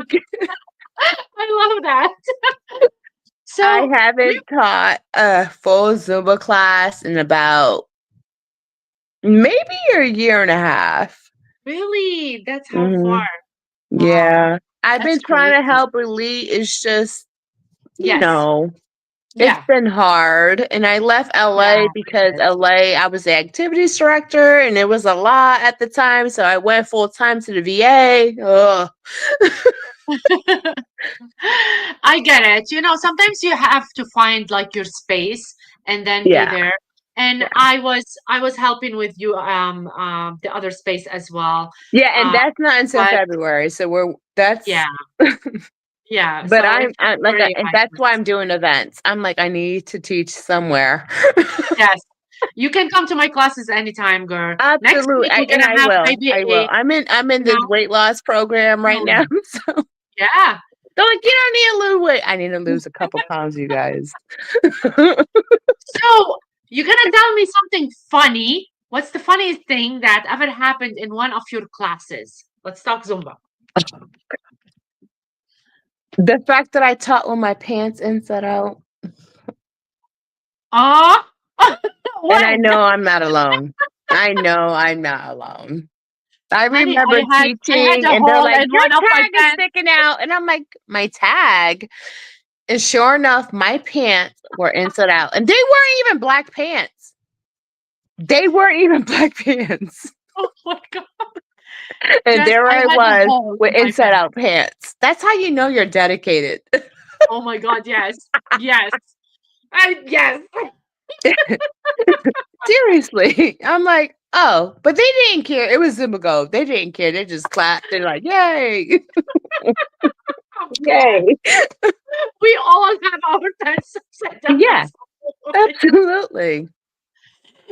I love that. I So we haven't taught a full Zumba class in about maybe a year and a half. really, that's how Hmm. far. Wow, Yeah. I've that's been trying to crazy. help Elite. It's just, you Yes. know, it's Yeah. been hard. And I left Yeah. LA because It LA, I was the activities director and it was a lot at the time. So I went full time to the VA. Ugh. is. I get it. Sometimes you have to find like your space and then be Yeah. there. And Yeah. I was helping with you the other space as well. Yeah. And Uh, that's not until but February. So yeah, yeah. but So in February, and I that's can why I'm see. doing events. I'm like, I need to teach somewhere. Yes. You can come to my classes anytime, girl. Next Absolutely. week we're And gonna I have will. maybe I will. a I'm in you know, this weight loss program right now. mm, So yeah. they're like, you don't need to lose weight. I need to lose a couple pounds, you guys. So you're gonna tell me something funny. What's the funniest thing that ever happened in one of your classes? Let's talk Zumba. The fact that I taught with my pants inside out. Oh, And I when? know I'm not alone. I know I'm not alone. I Honey, remember I had teaching a and they're hole like, in your one of my tag is pants. sticking out. And I'm like, my tag? And sure enough, my pants were inside out. And they weren't even black pants. They weren't even black pants. Oh my god. And Just there I I had a was hole with in my inside pants. out pants. That's how you know you're dedicated. Oh my god, yes. Yes. Yes. Seriously. I'm like, oh, but they didn't care. It was Zumba. They didn't care. They just clapped. They're like, yay. Oh god. Yay. We all have our pants upside Yeah, down. absolutely.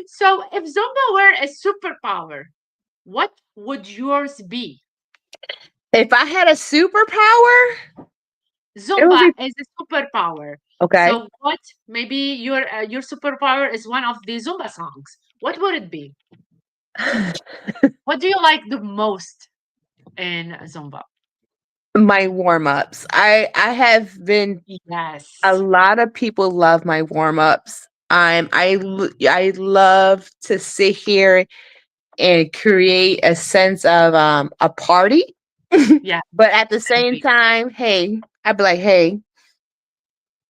So if Zumba were a superpower, what would yours be? If I had a superpower, it would Zumba be is a superpower. okay. So what? Maybe your superpower is one of the Zumba songs. What would it be? What do you like the most in Zumba? My warm-ups. I have been a Yes. lot of people love my warm-ups. I love to sit here and create a sense of a party. Yeah. But at the I same agree. time, hey, I'd be like, hey,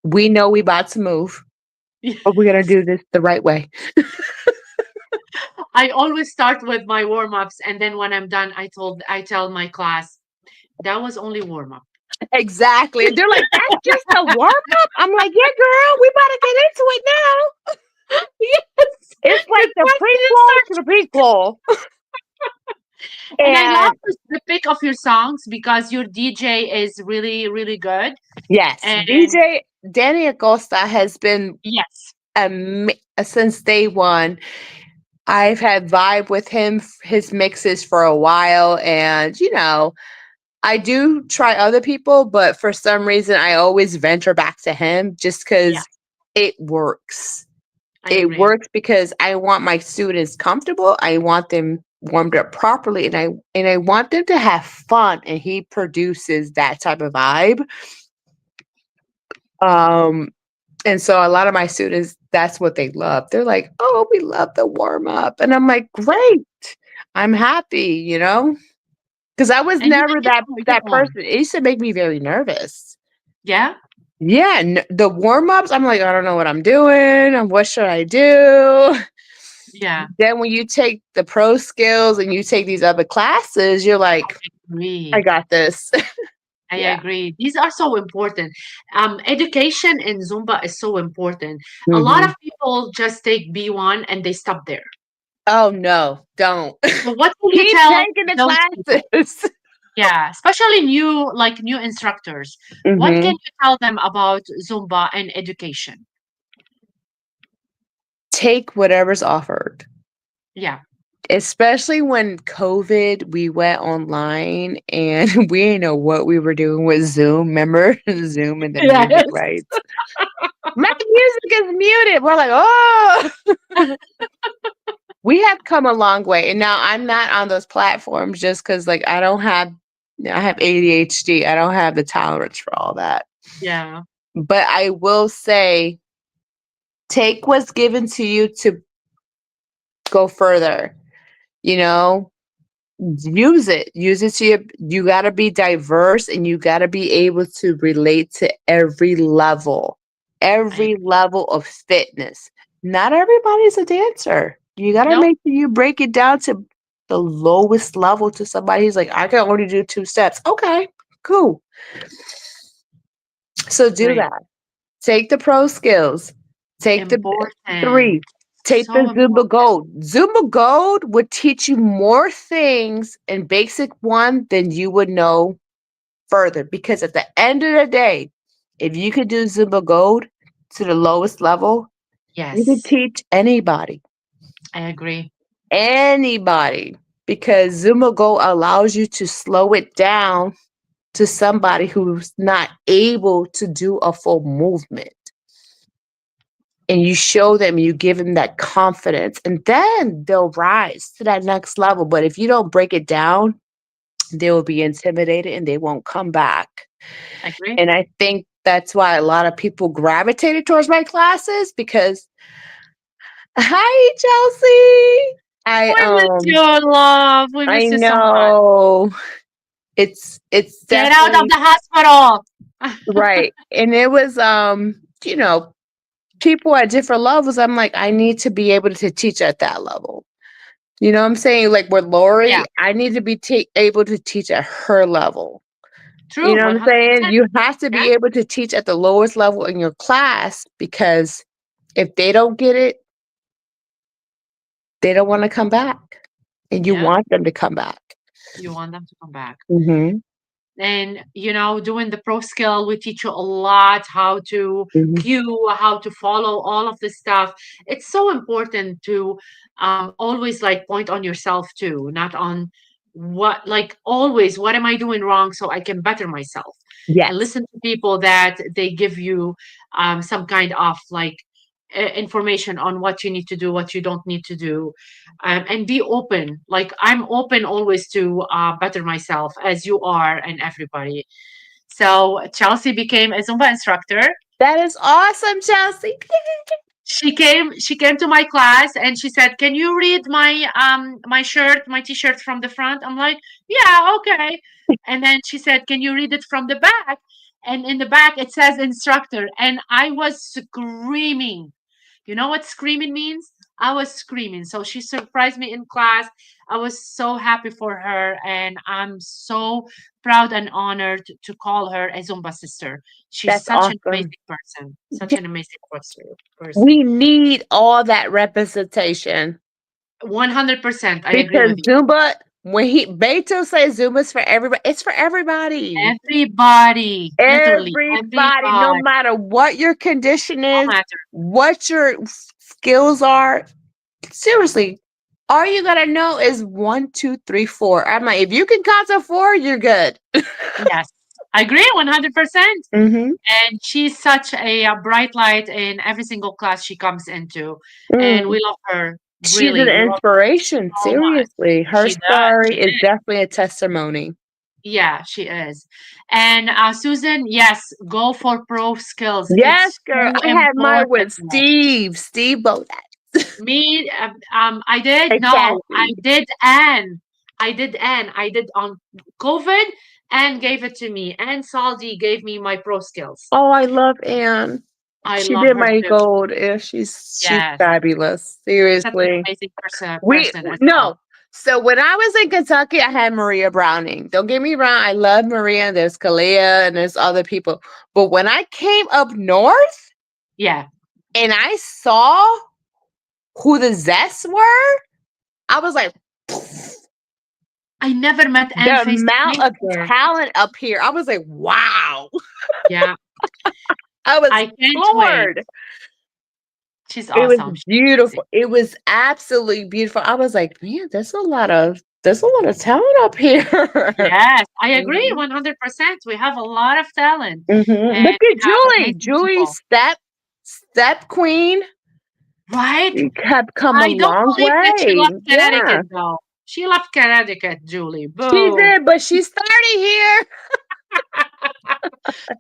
we know we about to move, but we're gonna do this the right way. I always start with my warm-ups and then when I'm done, I tell my class that was only warm-up. Exactly. And they're like, that's just a warm-up? I'm like, yeah, girl, we about to get into it now. Yes. It's like The the question is prequel to the prequel. and I love And the pick of your songs because your DJ is really, really good. yes, And DJ Danny Acosta has been yes, since day one. I've had vibe with him, his mixes for a while, and I do try other people, but for some reason I always venture back to him just yeah, because it works. I It agree. works because I want my students comfortable. I want them warmed up properly, and I want them to have fun. And he produces that type of vibe. Um, and so a lot of my students, that's what they love. They're like, "Oh, we love the warm up," and I'm like, "Great, I'm happy," because I was And you never make it that enjoyable. person. It used to make me very nervous. Yeah. Yeah, the warm ups, I'm like, I don't know what I'm doing. What should I do? Yeah. Then when you take the pro skills and you take these other classes, you're like, I I agree. got this. I Yeah. agree. These are so important. Education in Zumba is so important. A lot Mhm. of people just take B1 and they stop there. Oh no, don't. So what will you Keep tell taking the those people? classes. Yeah, especially new instructors. What can Mhm. you tell them about Zumba and education? Take whatever's offered. Yeah. Especially when COVID, we went online and we didn't know what we were doing with Zoom. Remember Zoom and the music Yes. rights? My music is muted. We're like, oh, we have come a long way. And now I'm not on those platforms just because, like, I have ADHD. I don't have the tolerance for all that. Yeah. But I will say, take what's given to you to go further. You know, use it to you got to be diverse, and you got to be able to relate to I every level of fitness. Not everybody's a dancer. You got to no. make sure you break it down to the lowest level, to somebody who's like, I can only do 2 steps. Okay, cool. So do Great. that. Take the pro skills. Take the Important. 3. Take the So Zumba important. Gold. Zumba Gold would teach you more things in basic 1 than you would know further. Because at the end of the day, if you could do Zumba Gold to the lowest level, you could Yes, teach anybody. I agree. Anybody. Because Zumba Gold allows you to slow it down to somebody who's not able to do a full movement. And you show them, you give them that confidence, and then they'll rise to that next level. But if you don't break it down, they will be intimidated and they won't come back. I agree. And I think that's why a lot of people gravitated towards my classes because, hi, Chelsea. I We miss um you, love. We I miss you so much. know it's Get out of definitely the hospital. right. And it was you know, people at different levels. I'm like, I need to be able to teach at that level. You know what I'm saying? Like with Yeah, Lori, I need to be able to teach at her level. You true. know what I'm saying? 100%. You have to Yeah, be able to teach at the lowest level in your class because if they don't get it, they don't want to come back. And you yeah. want them to come back. You want them to come back. Mhm. And doing the pro skill, we teach you a lot how to Mhm. cue, how to follow all of this stuff. It's so important to always like point on yourself too, not on always what am I doing wrong so I can better myself. And Yes. listen to people that they give you some kind of like information on what you need to do, what you don't need to do, and be open. Like I'm open always to better myself, as you are, and everybody. So Chelsea became a Zumba instructor. That is awesome, Chelsea. She came to my class and she said, "Can you read my shirt, my t-shirt from the front?" I'm like, "Yeah, okay." And then she said, "Can you read it from the back?" And in the back it says instructor, and I was screaming. You know what screaming means? I was screaming. So she surprised me in class. I was so happy for her, and I'm so proud and honored to call her a Zumba sister. She's That's such an awesome. amazing person. Such an amazing person. We need all that representation 100%. I agree because with you. Zumba, when Beto says Zumba's for everybody, it's for everybody. Everybody, literally Everybody, no everybody, matter what your condition no is, matter. what your skills are, seriously, all you gotta know is 1, 2, 3, 4. I'm like, if you can count to 4, you're good. Yes. I agree 100%. Mm-hmm. And she's such a bright light in every single class she comes into. And Mm. we love her. She's an Really, we love her inspiration. so much. Seriously, her She does. story She is is. definitely a testimony. Yeah, she is. And Susan, yes, go for pro skills. Yes, It's girl. so I had mine important. with Steve. Steve Bodat. Me, I did. And No, I Cassie. did. Anne. I did on COVID and gave it to me. And Saldi gave me my pro skills. Oh, I love Anne. I She love did her my too. gold. Yeah, she's Yes, fabulous. such an Seriously. amazing We person as well. no. So when I was in Kentucky, I had Maria Browning. Don't get me wrong, I love Maria. There's Kalia and there's other people. But when I came up north Yeah, and I saw who the Zests were, I was like, I never met Anne the face to amount face of there. talent up here. I was like, wow. Yeah, I was I can't wait. floored. She's It was awesome. She's amazing. beautiful. It was absolutely beautiful. I was like, man, there's a lot of talent up here. Yes, I agree Mhm. 100%. We have a lot of talent Mhm. and Look we at have Julie. amazing Julie people, step queen. right? She have come a I don't long believe that she way. left Yeah. Connecticut though. She left Connecticut, Julie. She Boo. did, but she's starting here.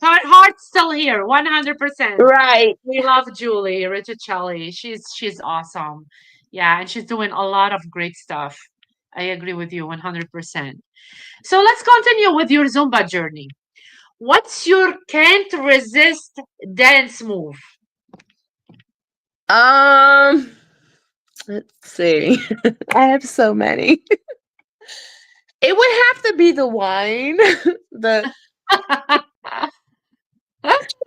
Heart's still here, 100%. Right. We love Julie Riccicelli. She's awesome. Yeah, and she's doing a lot of great stuff. I agree with you 100%. So let's continue with your Zumba journey. What's your can't resist dance move? Um, let's see. I have so many. It would have to be the wine. The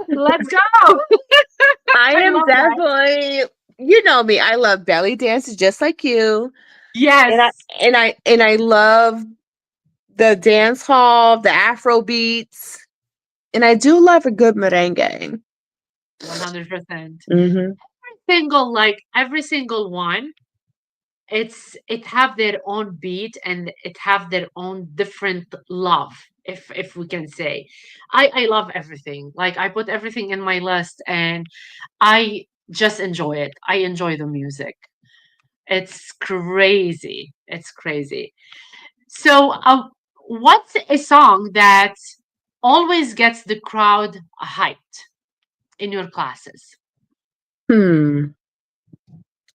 Let's go. I I am love that. definitely, you know me. I love belly dances just like you, and I Yes, and I and I love the dance hall, the Afro beats, and I do love a good merengue. 100%. Mhm. Every single one, it have their own beat and it have their own different love, if we can say. I love everything. Like I put everything in my list and I just enjoy it. I enjoy the music. It's crazy. It's crazy. So, what's a song that always gets the crowd hyped in your classes? Hmm.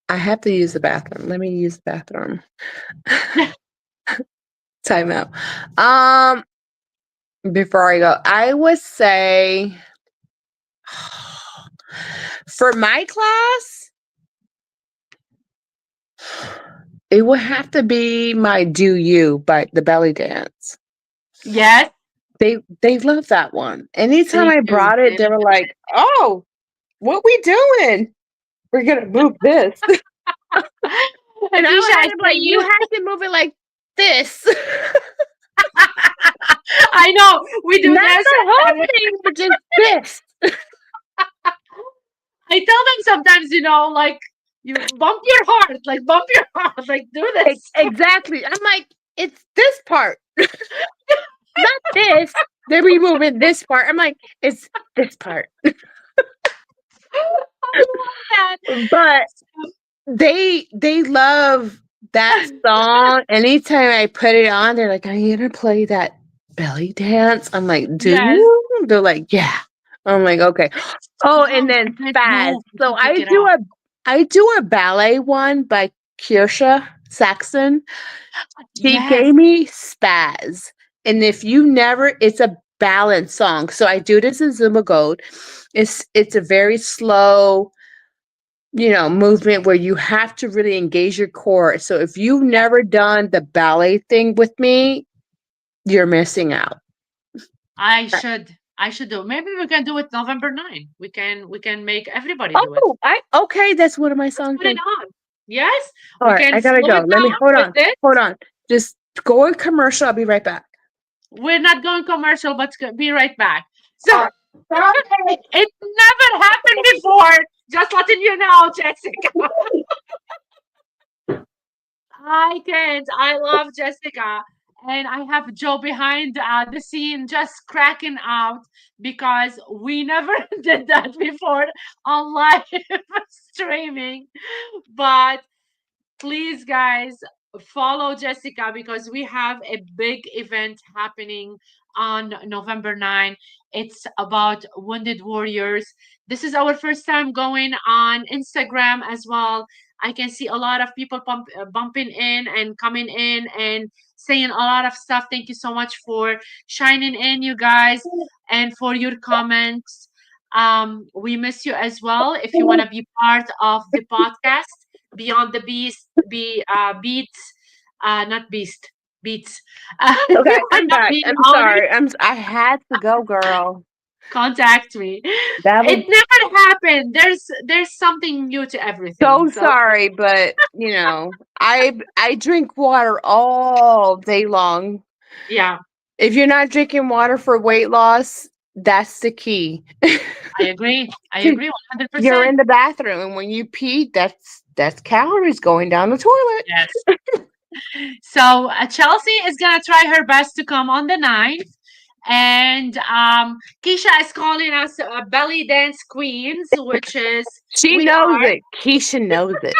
I have to use the bathroom. Let me use the bathroom. Time out. Um, before I go, I would say for my class, it would have to be my "Do You" by the belly dance. Yes, They love that one. Anytime they I do. brought it, They they love were it. like, "Oh, what we doing? We're gonna move this." And I Adisha, would I have to be see like, "You you. have to move it like this." I know we do Not this, the whole and we, thing, but just this. I tell them sometimes, like you bump your heart, like bump your heart, like do this. Exactly. I'm like, it's this part, not this. They're removing this part. I'm like, it's this part. I love that. But they love that song. Anytime I put it on, they're like, "Are you gonna play that belly dance?" I'm like, "Do Yes, you?" They're like, "Yeah." I'm like, "Okay." it's Oh, and strong. then I can't spaz. move. I So can't take it off. I do a ballet one by Kirsha Saxon. She Yes, gave me spaz. And if you never, it's a balance song. So I do this in Zumba Gold. It's a very slow, movement where you have to really engage your core. So if you've yes. never done the ballet thing with me, you're missing out. I should do. Maybe we can do it November 9. We can make everybody do it. Oh, okay, that's one of my Let's songs put it then. on. Yes, All we right, can I gotta slow go. it Let me down hold with on. this. Hold on. Just go in commercial. I'll be right back. We're not going commercial, but be right back. So All right. it never happened before. Just letting you know, Jessica. I can't. I love Jessica. and I have Joe behind the scene just cracking out because we never did that before on live streaming. But please, guys, follow Jessica because we have a big event happening on November 9. It's about wounded warriors. This is our first time going on Instagram as well. I can see a lot of people bumping in and coming in and saying a lot of stuff. Thank you so much for shining in, you guys, and for your comments. We miss you as well. If you want to be part of the podcast, Beyond the Beast, Beats, not Beast, Beats. If you Okay, I'm wanna back. be I'm on it, sorry. I had to go, girl. contact me. That was It never happened. There's something new to everything. so So sorry, but I drink water all day long. yeah, If you're not drinking water for weight loss, that's the key. I agree. I agree You're 100%. in the bathroom, and when you pee, that's calories going down the toilet. Yes. So Chelsea is gonna try her best to come on the 9th. And Keisha is calling us belly dance queens, which is She we knows are. it. Keisha knows it.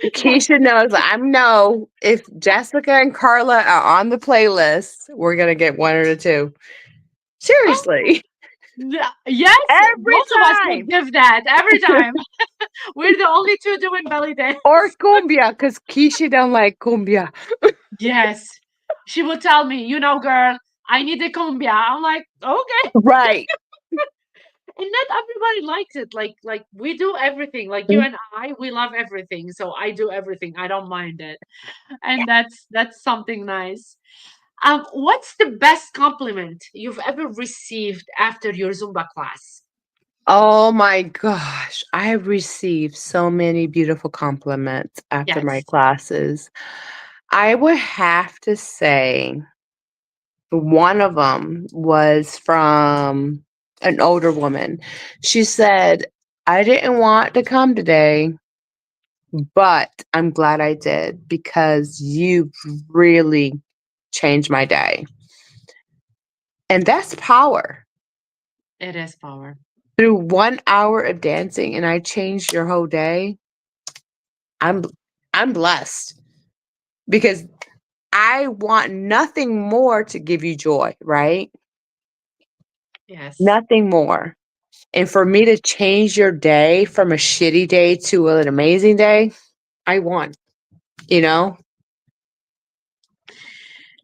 Yes. Keisha knows it. I know if Jessica and Carla are on the playlist, we're gonna get one or two. Seriously, Yes, every both of us would time. give that every time. We're the only two doing belly dance. Or cumbia, because Keisha don't like cumbia. Yes. She would tell me, girl, I need a cumbia. I'm like, okay. Right. And not everybody likes it. Like we do everything. Like you and I, we love everything. So I do everything. I don't mind it. And that's something nice. What's the best compliment you've ever received after your Zumba class? Oh my gosh. I have received so many beautiful compliments after my Yes. classes. I would have to say one of them was from an older woman. She said, I didn't want to come today, but I'm glad I did because you really changed my day. And that's power. It is power. Through 1 hour of dancing and I changed your whole day. I'm I'm blessed because I want nothing more to give you joy, right? Yes. Nothing more. And for me to change your day from a shitty day to an amazing day, I won, you know?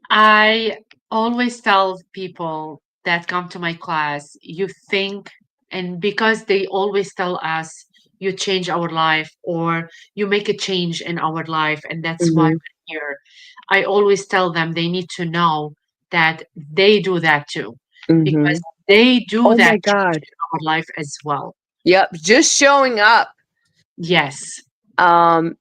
I always tell people that come to my class, you think, and because they always tell us, you change our life or you make a change in our life, and that's why Mhm, we're here. I always tell them they need to know that they do that too, because mhm. they do Oh that my change god. in our life as well. Yep, just showing up. Yes, Um,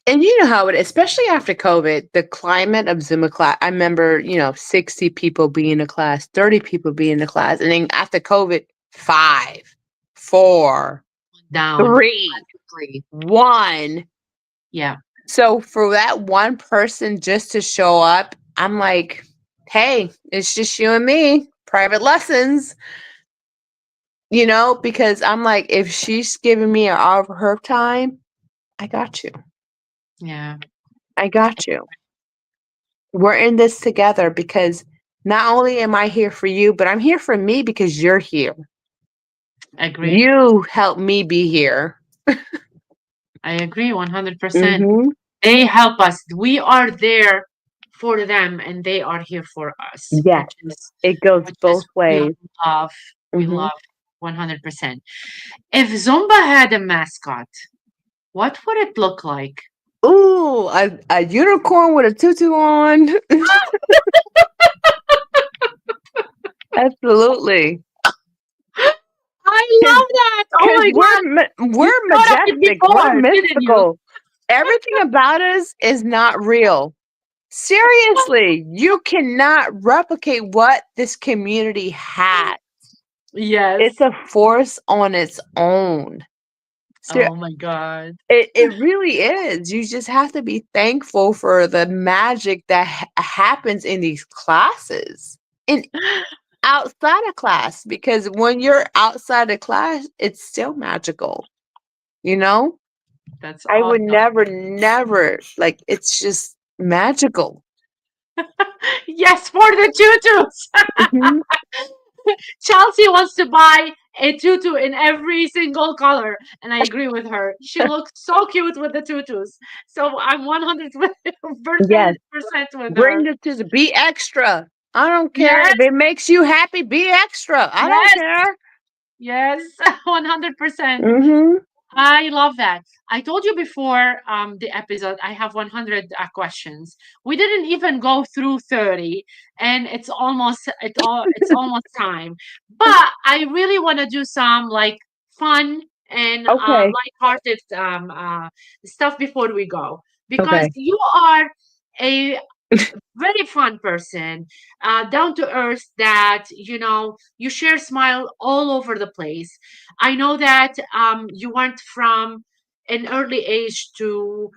and you know how it is, especially after COVID, the climate of Zumba class. I remember, 60 people being in a class, 30 people being in a class, and then after COVID, 5, 4, down. 3, Drastically. 1. Yeah, So for that one person just to show up, I'm like, hey, it's just you and me, private lessons, because I'm like, if she's giving me an hour of her time, I got you. yeah, I got you. We're in this together because not only am I here for you, but I'm here for me because you're here. agree. You helped me be here. I agree 100%. Mm-hmm. They help us. We are there for them and they are here for us, Yes, it goes which is both we ways. love. We Mm-hmm. love 100%. If Zumba had a mascot, what would it look like? Ooh, a unicorn with a tutu on. Absolutely. I love that. Oh Because my God. You we're thought of it majestic. We're before, didn't you? mystical. Everything about us is not real. Seriously, you cannot replicate what this community has. Yes. It's a force on its own. Oh my God. It really is. You just have to be thankful for the magic that happens in these classes and outside of class, because when you're outside of class, it's still magical, you know? That's I would awesome. never like it's just magical. Yes, for the tutus. Mhm. Chelsea wants to buy a tutu in every single color, and I agree with her. She looks so cute with the tutus. So I'm 100% Yes. with Bring her. it to the be extra. I don't care Yes, if it makes you happy, be extra. I don't yes, care. yes, 100%. Mhm. I love that. I told you before the episode, I have 100 questions. We didn't even go through 30, and it's almost time. But I really want to do some like fun and Okay. lighthearted stuff before we go, because Okay. you are a very fun person, down to earth, that you share smile all over the place. I know that you went from an early age to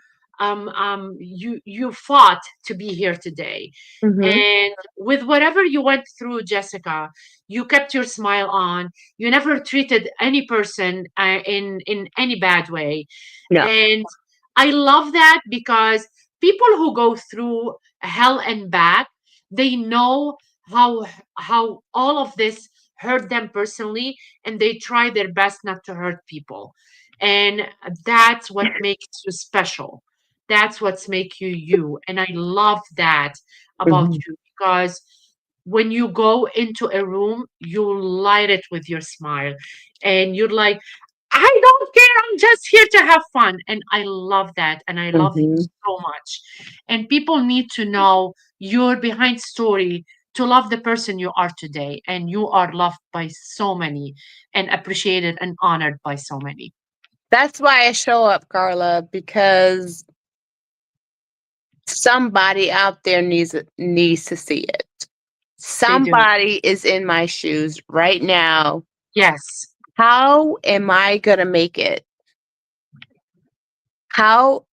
you fought to be here today, Mhm. and with whatever you went through, Jessica, you kept your smile on. You never treated any person in any bad way, No. and I love that, because people who go through hell and back, they know how all of this hurt them personally, and they try their best not to hurt people. And that's what makes you special. That's what's make you you. And I love that about Mhm. you, because when you go into a room, you light it with your smile, and you're like, I don't care. I'm just here to have fun. And I love that. And I love you Mhm. so much. And people need to know your behind story to love the person you are today. And you are loved by so many and appreciated and honored by so many. That's why I show up, Carla, because somebody out there needs to see it. They do. Somebody is in my shoes right now. Yes. How am I going to make it? How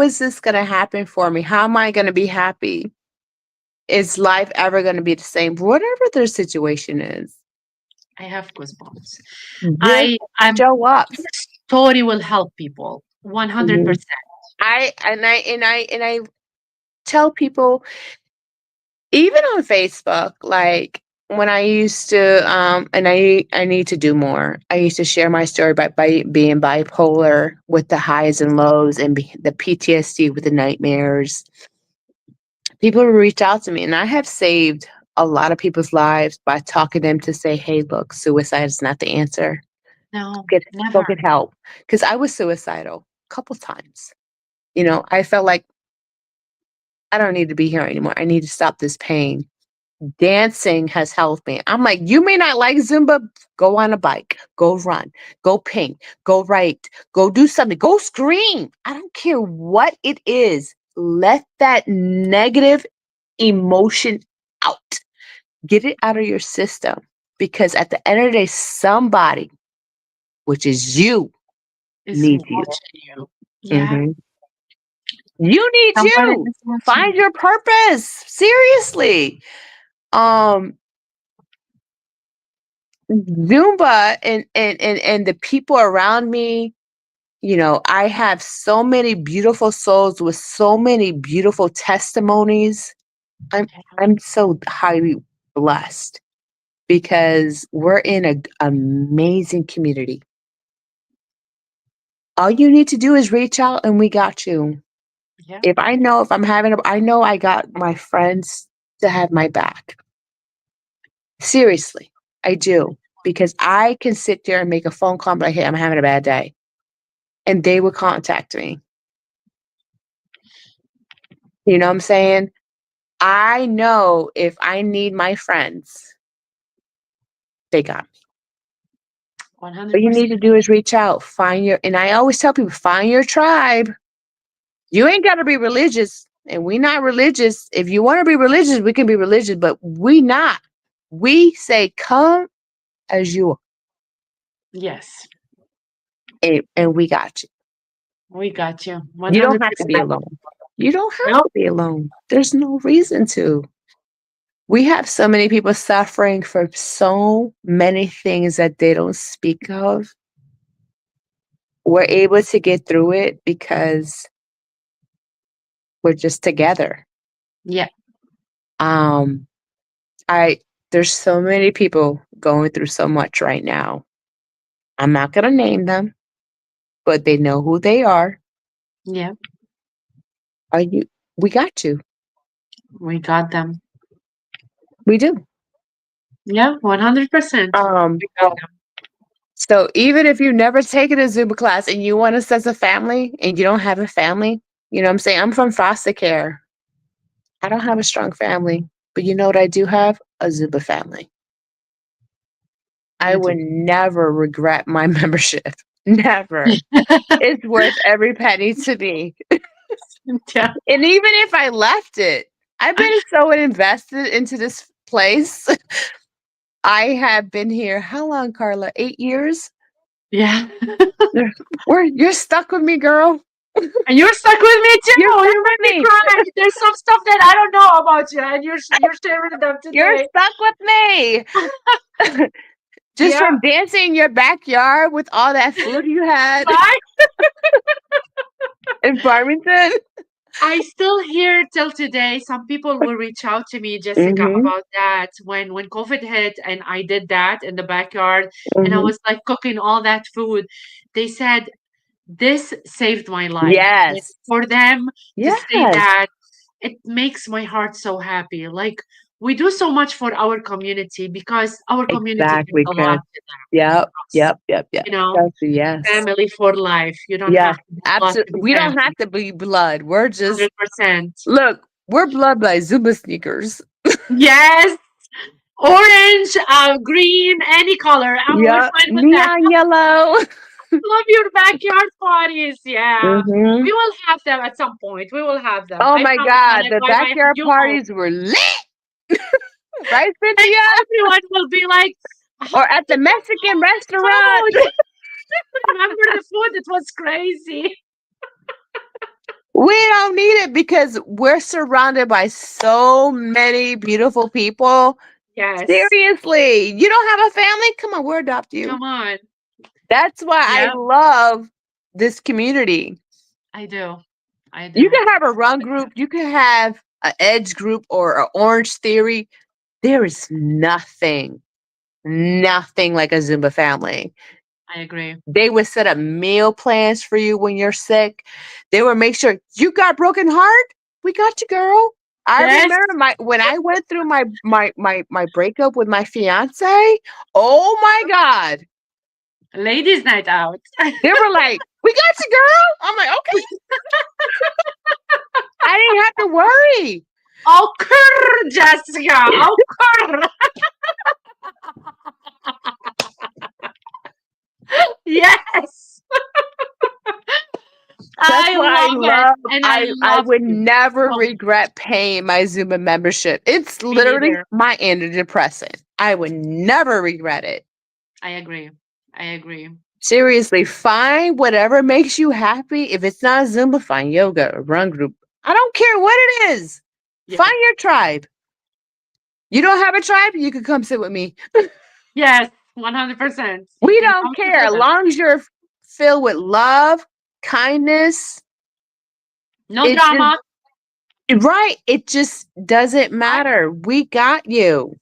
is this going to happen for me? How am I going to be happy? Is life ever going to be the same? Whatever their situation is, I have goosebumps. just I'm show up. Your story will help people Mhm. 100%. I tell people, even on Facebook, like when I used to, and I need to do more. I used to share my story by being bipolar, with the highs and lows, and the PTSD with the nightmares. People will reach out to me, and I have saved a lot of people's lives by talking to them to say, "Hey, look, suicide is not the answer. No, Get Go never. get help." Because I was suicidal a couple times. You know, I felt like I don't need to be here anymore. I need to stop this pain. Dancing has helped me. I'm like, you may not like Zumba, go on a bike, go run, go paint, go write, go do something, go scream. I don't care what it is. Let that negative emotion out. Get it out of your system, because at the end of the day, somebody, which is you, Is needs you. watching you. Yeah, Mhm. You need somebody you. is watching Find you. your purpose. Seriously. Um, Zumba and the people around me, I have so many beautiful souls with so many beautiful testimonies. I'm I'm so highly blessed, because we're in a amazing community. All you need to do is reach out and we got you. Yeah, If I'm having I know I got my friends to have my back. Seriously, I do. Because I can sit there and make a phone call and be like, hey, I'm having a bad day. And they would contact me. You know what I'm saying? I know if I need my friends, they got me. All you 100%. need to do is reach out, and I always tell people, find your tribe. You ain't got to be religious, and we not religious. If you want to be religious, we can be religious, but we not. We say, come as you are. Yes. and we got you. We got you. You don't have to be 100%. alone. You don't have Nope. to be alone. There's no reason to. We have so many people suffering for so many things that they don't speak of. We're able to get through it because we're just together. Yeah. Um, I there's so many people going through so much right now. I'm not gonna name them, but they know who they are. Yeah. Are you? We got you. We got them. We do. Yeah. 100%. Um, We got them. so even if you've never taken a Zumba class and you want us as a family and you don't have a family, you know what I'm saying? I'm from foster care. I don't have a strong family, but you know what I do have? A Zumba family. I You do. would never regret my membership. Never. It's worth every penny to me. Yeah. And even if I left it, I've been so invested into this place. I have been here, how long, Carla? 8 years? Yeah. You're stuck with me, girl. And you're stuck with me too. You're stuck You with make me me. cry. There's some stuff that I don't know about you, and you're sharing them You're today. stuck with me. Just Yeah. from dancing in your backyard with all that food you had Bye. in Farmington. I still hear till today some people will reach out to me, Jessica, Mhm. about that when COVID hit and I did that in the backyard and I Mhm. was like cooking all that food. They said this saved my life. And Yes. for them to say Yes. that, it makes my heart so happy. Like we do so much for our community because our community gives Exactly, a girl. lot to Yep. us. Yep. You know, Chelsea, yes. family for life. You don't Yeah. have to be blood to Absolutely. be We don't family. have to be blood. We're just 100%. look. We're blood by Zumba sneakers. Yes. Orange, green, any color. We're Yep. fine with that. Neon yellow. Love your backyard parties. Yeah. Mhm. We will have them at some point. We will have them. Oh I my promise when God, I the buy my backyard new home. parties were lit, right, And Cynthia? everyone will be like, how Or did at you the get Mexican all that restaurant. food? Remember the food? It was crazy. We don't need it because we're surrounded by so many beautiful people. Yes. Seriously, you don't have a family? Come on, we'll adopt you. Come on. That's why I Yeah, love this community. I do. I You do. can have a run group, you can have an edge group or an orange theory. There is nothing like a Zumba family. I agree. They would set up meal plans for you when you're sick. They would make sure you got broken heart. We got you, girl. I Yes. remember when I went through my breakup with my fiance. Oh my God. Ladies' night out. They were like, we got you, girl. I'm like, okay. I didn't have to worry. Oh, curr, Jessica. Oh, curr. Yes. That's I why I love it. love And I I love would you. never So regret paying my Zumba membership. It's me literally neither. my antidepressant. I would never regret it. I agree. I agree. Seriously, find whatever makes you happy. If it's not Zumba, find yoga, a run group. I don't care what it is. Yeah. Find your tribe. You don't have a tribe? You can come sit with me. Yes, 100%. You We can don't come sit care. As with us. long as you're filled with love, kindness, No it just drama. right. It just doesn't Right? matter. We got you.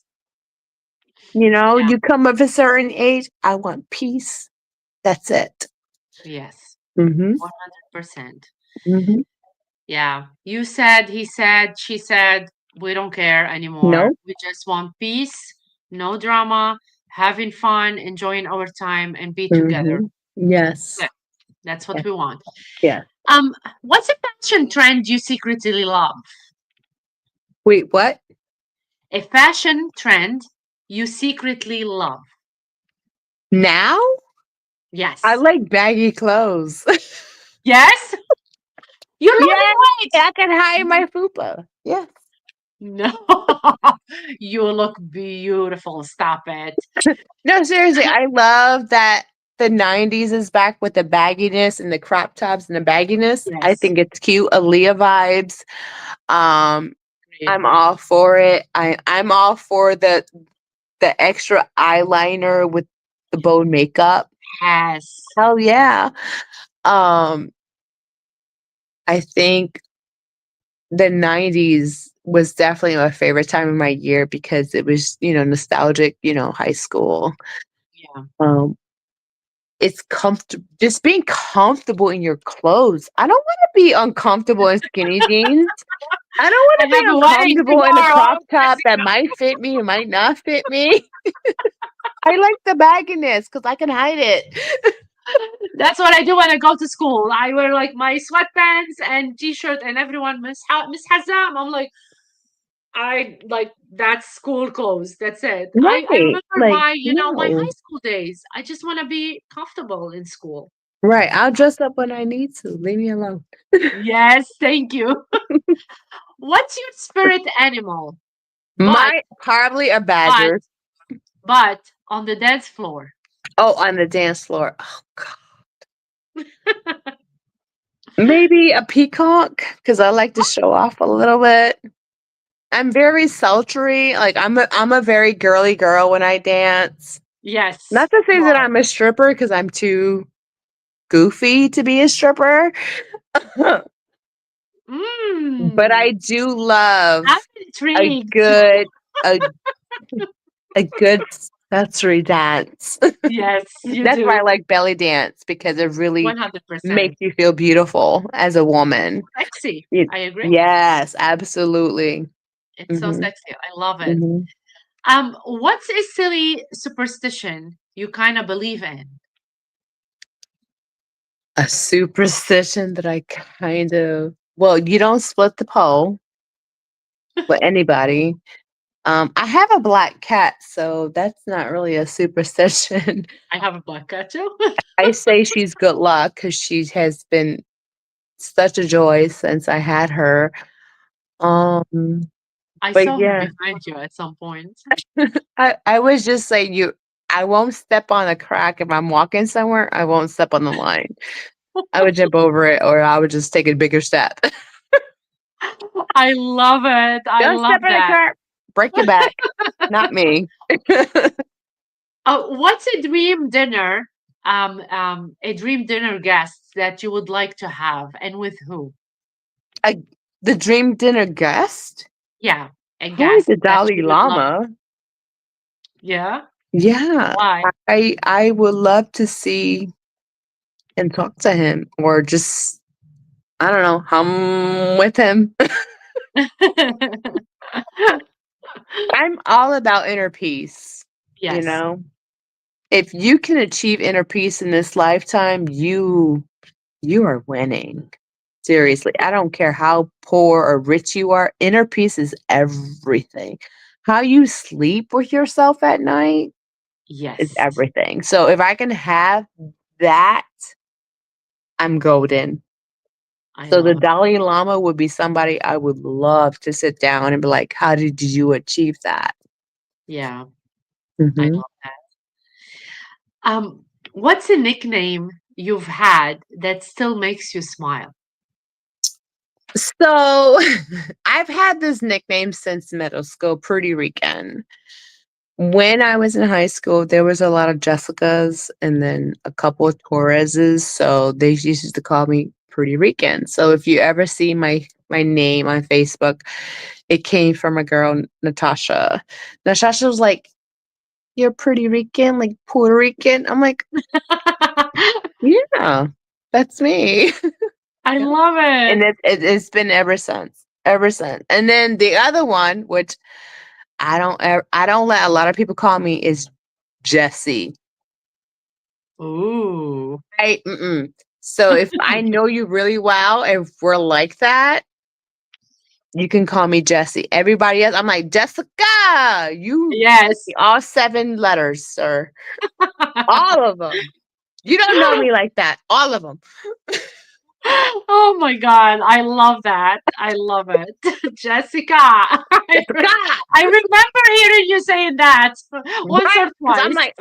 You know, Yeah. you come of a certain age. I want peace. That's it. Yes. Mm-hmm. 100%. Mm-hmm. Yeah. You said, he said, she said, we don't care anymore. No. We just want peace, no drama, having fun, enjoying our time, and be together. Mm-hmm. Yes. Yeah, that's what Yes. we want. Yes. What's a fashion trend you secretly love? Wait, what? A fashion trend you secretly love. Now? Yes. I like baggy clothes. Yes? You're Yes, losing I can hide my fupa. Yes. weight. No. You look beautiful. Stop it. No, seriously, I love that the 90s is back with the bagginess and the crop tops and the bagginess. I Yes. think it's cute. Aaliyah vibes. Um, Great. I'm all for it. I'm all for the extra eyeliner with the bold makeup. Yes. Hell yeah. Um, I think the 90s was definitely my favorite time of my year because it was, nostalgic, high school. Yeah. It's comfortable, just being comfortable in your clothes. I don't want to be uncomfortable in skinny jeans. I don't want I to be have a wedding uncomfortable in a tomorrow. crop top that might fit me and might not fit me. I like the bagginess because I can hide it. That's what I do when I go to school. I wear like my sweatpants and t-shirt, and everyone Miss Hazam. I'm like, I like that's school clothes. That's it. I Right. remember Like, my no. high school days. I just want to be comfortable in school. Right. I'll dress up when I need to. Leave me alone. Yes, thank you. What's your spirit animal? But My probably a but badger. on the dance floor. Oh, on the dance floor. Oh, God. Maybe a peacock because I like to show off a little bit. I'm very sultry. Like I'm a very girly girl when I dance. Yes, Not to say you that are. I'm a stripper because I'm too goofy to be a stripper. But Mm, I do love I'm a intrigued. good a a good sultry dance. Yes, you That's why I do. like belly dance because it really 100%. makes you feel beautiful as a woman. Sexy. Ye I agree. Yes, absolutely. It's so Mhm, sexy. I love it. mhm. What's a silly superstition you kind of believe in? A superstition that I kind of well, you don't split the pole with anybody. I have a black cat, so that's not really a superstition. I have a black cat too. I say she's good luck because she has been such a joy since I had her. Um, I but saw him yeah, behind you at some point. I was just saying I won't step on a crack if I'm walking somewhere. I won't step on the line. I would jump over it, or I would just take a bigger step. I love it. I Don't love step on the that. crack. Break your back. Not me. What's a dream dinner guest that you would like to have, and with who? I, the dream dinner guest? Yeah, a Probably guest the that Dalai you would love. Lama. Yeah, Yeah. why? I would love to see and talk to him or just I don't know, hum with him. I'm all about inner peace, you Yes, know? If you can achieve inner peace in this lifetime, you are winning. Seriously, I don't care how poor or rich you are, inner peace is everything. How you sleep with yourself at night is yes, everything. So if I can have that, I'm golden. I So the love it. Dalai Lama would be somebody I would love to sit down and be like, "How did you achieve that?" Yeah, I Mhm. love that. What's a nickname you've had that still makes you smile? So I've had this nickname since middle school, PrettyRican. When I was in high school, there was a lot of Jessicas and then a couple of Torreses, so they used to call me Pretty Rican. So if you ever see my name on Facebook, it came from a girl, Natasha. Natasha was like, "You're Pretty Rican, like Puerto Rican." I'm like, "Yeah, that's me." I Yeah. love And it. it's been ever since, ever since. And then the other one, which I don't let a lot of people call me, is Jessie. Ooh. Mm-mm. So if I know you really well, if we're like that, you can call me Jessie. Everybody else, I'm like, Jessica, you Yes. all 7 letters, sir. All of them. You don't know me like that. All of them. Oh my God, I love that. I love it. Jessica, Jessica, I remember hearing you saying that once right? or Because I'm twice. like,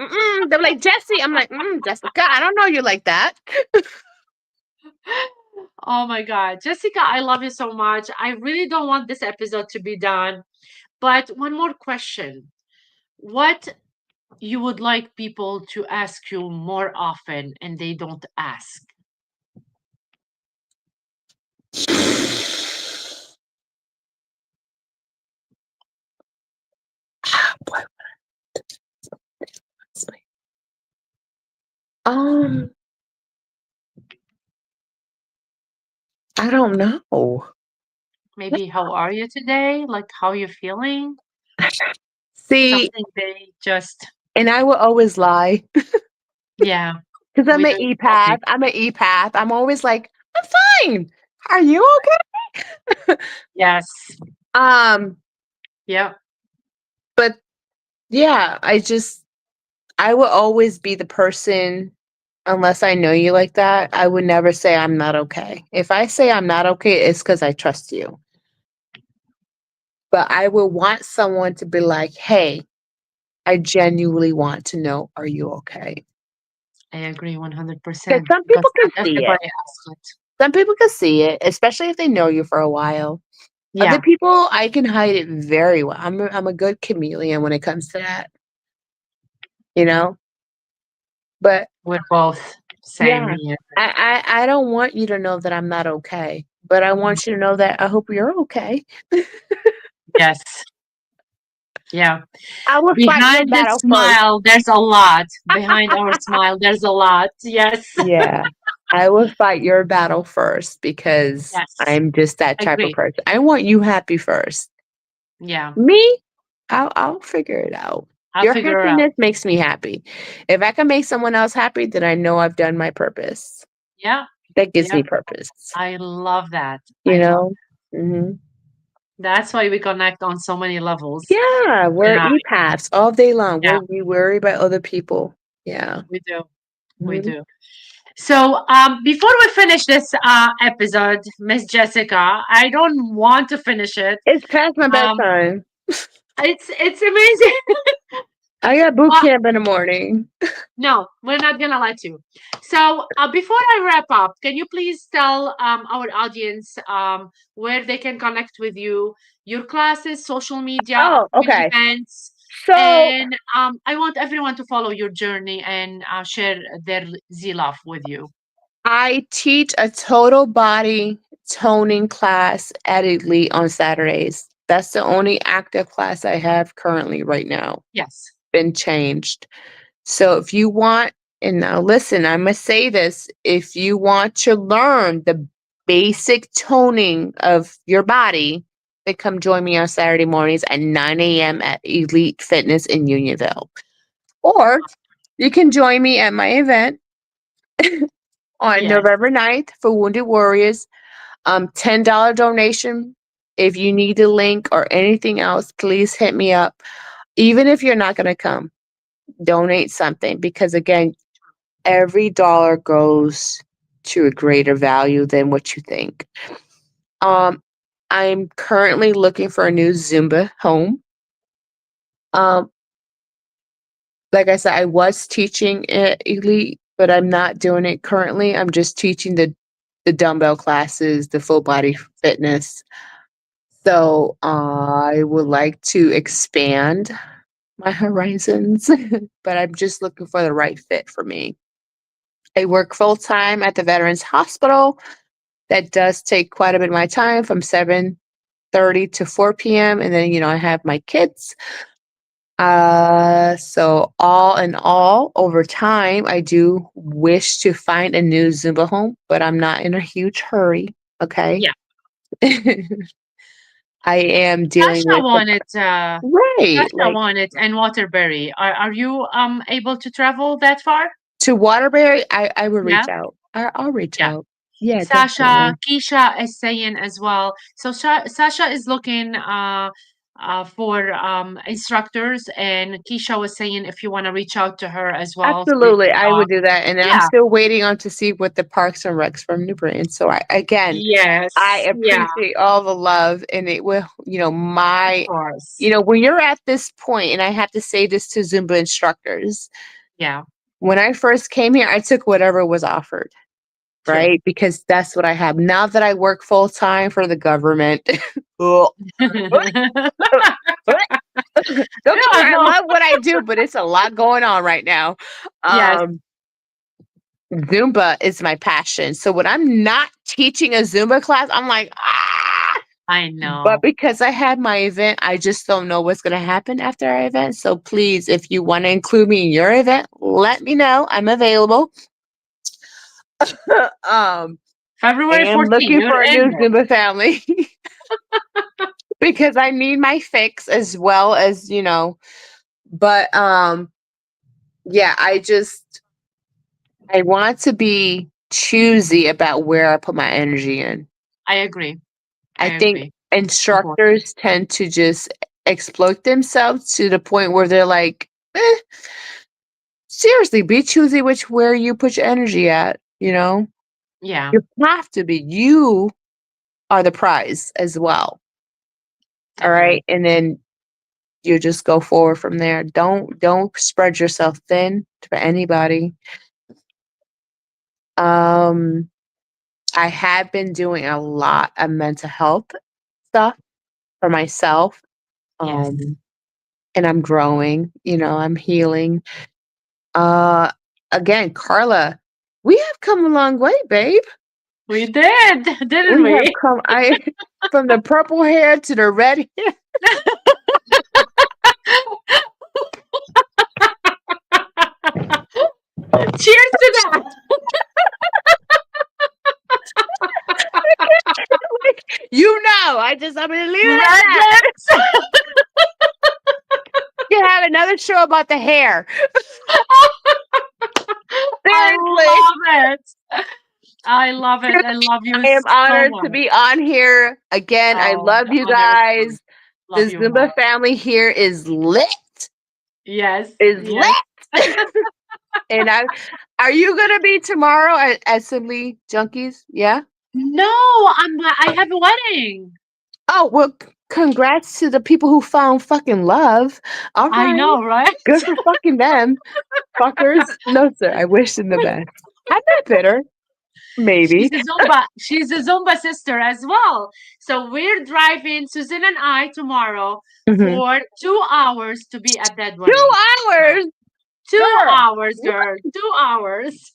they're like Jesse. I'm like, Jessica. I don't know you like that. Oh my God. Jessica, I love you so much. I really don't want this episode to be done. But one more question. What you would like people to ask you more often and they don't ask? What? Um, I don't know. Maybe how are you today? Like how you feeling? See, Something they just and I will always lie yeah, because I'm we an know you told empath. me. I'm an empath. I'm always like, I'm fine. Are you okay? Yes. um, Yeah. but yeah, I will always be the person, unless I know you like that, I would never say I'm not okay. If I say I'm not okay, it's because I trust you. But I will want someone to be like, hey, I genuinely want to know, are you okay? I agree Because 100% some because people can not see it. everybody asks it. Some people can see it, especially if they know you for a while. Other Yeah, people, I can hide it very well. I'm a good chameleon when it comes to that, you know? But we're both same yeah, here. I don't want you to know that I'm not okay, but I want you to know that I hope you're okay. Yes. Yeah. I will fight your Behind the battle first. smile, there's a lot. Behind our smile, there's a lot. Yes. Yeah. I will fight your battle first because Yes. I'm just that type of Agree. person. I want you happy first. Yeah. Me, I'll figure it out. I'll Your figure it out. happiness makes me happy. If I can make someone else happy, then I know I've done my purpose. Yeah. That gives Yeah. me purpose, I love that. you I love know? Mhm. that's why we connect on so many levels. Yeah, we're Yeah. empaths all day long. Yeah. We worry about other people. Yeah. We do. We Mhm. do. So, before we finish this episode, Miss Jessica, I don't want to finish it. It's past my Um, bedtime. it's amazing. I got boot Well, camp in the morning. no, we're not gonna let you. So, before I wrap up, can you please tell our audience where they can connect with you, your classes, social media, Oh, upcoming okay. events, So and I want everyone to follow your journey and share their Z love with you. I teach a total body toning class at Elite on Saturdays. That's the only active class I have currently right now. Yes. Been changed. So if you want, and now listen, I must say this, if you want to learn the basic toning of your body, then come join me on Saturday mornings at 9 a.m. at Elite Fitness in Unionville. Or you can join me at my event on Yes. November 9th for Wounded Warriors. $10 donation. If you need the link or anything else, please hit me up. Even if you're not going to come, donate something because again, every dollar goes to a greater value than what you think. Um, I'm currently looking for a new Zumba home. Um, like I said, I was teaching at Elite, but I'm not doing it currently. I'm just teaching the dumbbell classes, the full body fitness. So I would like to expand my horizons, but I'm just looking for the right fit for me. I work full time at the Veterans Hospital. That does take quite a bit of my time from 7:30 to 4 p.m. And then, I have my kids. So all in all, over time, I do wish to find a new Zumba home, but I'm not in a huge hurry. Okay. Yeah. I am dealing Sasha with the wanted right, Sasha like wanted and Waterbury. Are you able to travel that far? to Waterbury, I will Yeah. reach out. I'll reach Yeah. out. Yeah, Sasha, definitely. Keisha is saying as well. So Sasha is looking for instructors. And Keisha was saying if you want to reach out to her as well, so we Absolutely, can I talk. would do that, and I'm Yeah. still waiting on to see what the Parks and Recs from New Britain. So I Yes. Yeah. appreciate all the love, and it will, Of my, course. when you're at this point, and I have to say this to Zumba instructors, Yeah. when I first came here, I took whatever was offered, True. right? Because that's what I have now that I work full time for the government. Ugh. Don't get me Yeah. wrong, I No. love what I do, but it's a lot going on right now. Yes. Um, Zumba is my passion. So when I'm not teaching a Zumba class, I'm like, ah. I But know. because I had my event, I just don't know what's going to happen after our event. So please, if you want to include me in your event, let me know. I'm available. um, I February am 14th. looking You're for a in new there. Zumba family because I need my fix as well as, but yeah, I want to be choosy about where I put my energy in. I agree. I I think agree. Important. instructors tend to just exploit themselves to the point where they're like, seriously, be choosy where you put your energy at, Yeah. You have to be. You are the prize as well. All Definitely. right. And then you just go forward from there. Don't spread yourself thin for anybody. Um, I have been doing a lot of mental health stuff for myself. Yes. Um, and I'm growing, I'm healing. Uh Again, Carla, we have come a long way, babe. We did, didn't We have we? come I from the purple hair to the red hair. Cheers to that. I'm gonna leave it at Red that. lips. You have another show about the hair. I Seriously. love it. I love it. I love you I am so honored to much. be on here. Again, I Oh, love the you honor is mine. guys. The Love you more. Zumba family here is lit. Yes. Is Yes. lit. And are you gonna be tomorrow at Simply Junkies? Yeah. No, I have a wedding. Oh well, congrats to the people who found fucking love. All I right, know, right? good for fucking them, fuckers. No sir, I wish them the best. I'm not bitter. Maybe She's a Zumba sister as well. So we're driving Susan and I tomorrow Mhm. for 2 hours to be at that Two wedding. So hours, 2 hours, girl. girl. 2 hours.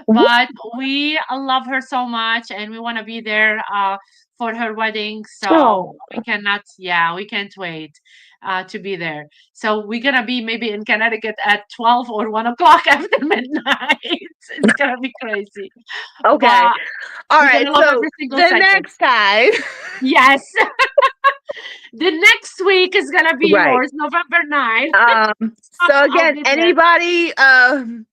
What? But we love her so much and we want to be there for her wedding. So Oh, we can't wait to be there. So we're going to be maybe in Connecticut at 12 or 1 o'clock after midnight. It's going to be crazy. okay. But All we're going right. to love So every single the second. next time, Yes. The next week is going to be right? yours, November 9th. So I'll again, be there. anybody, I'm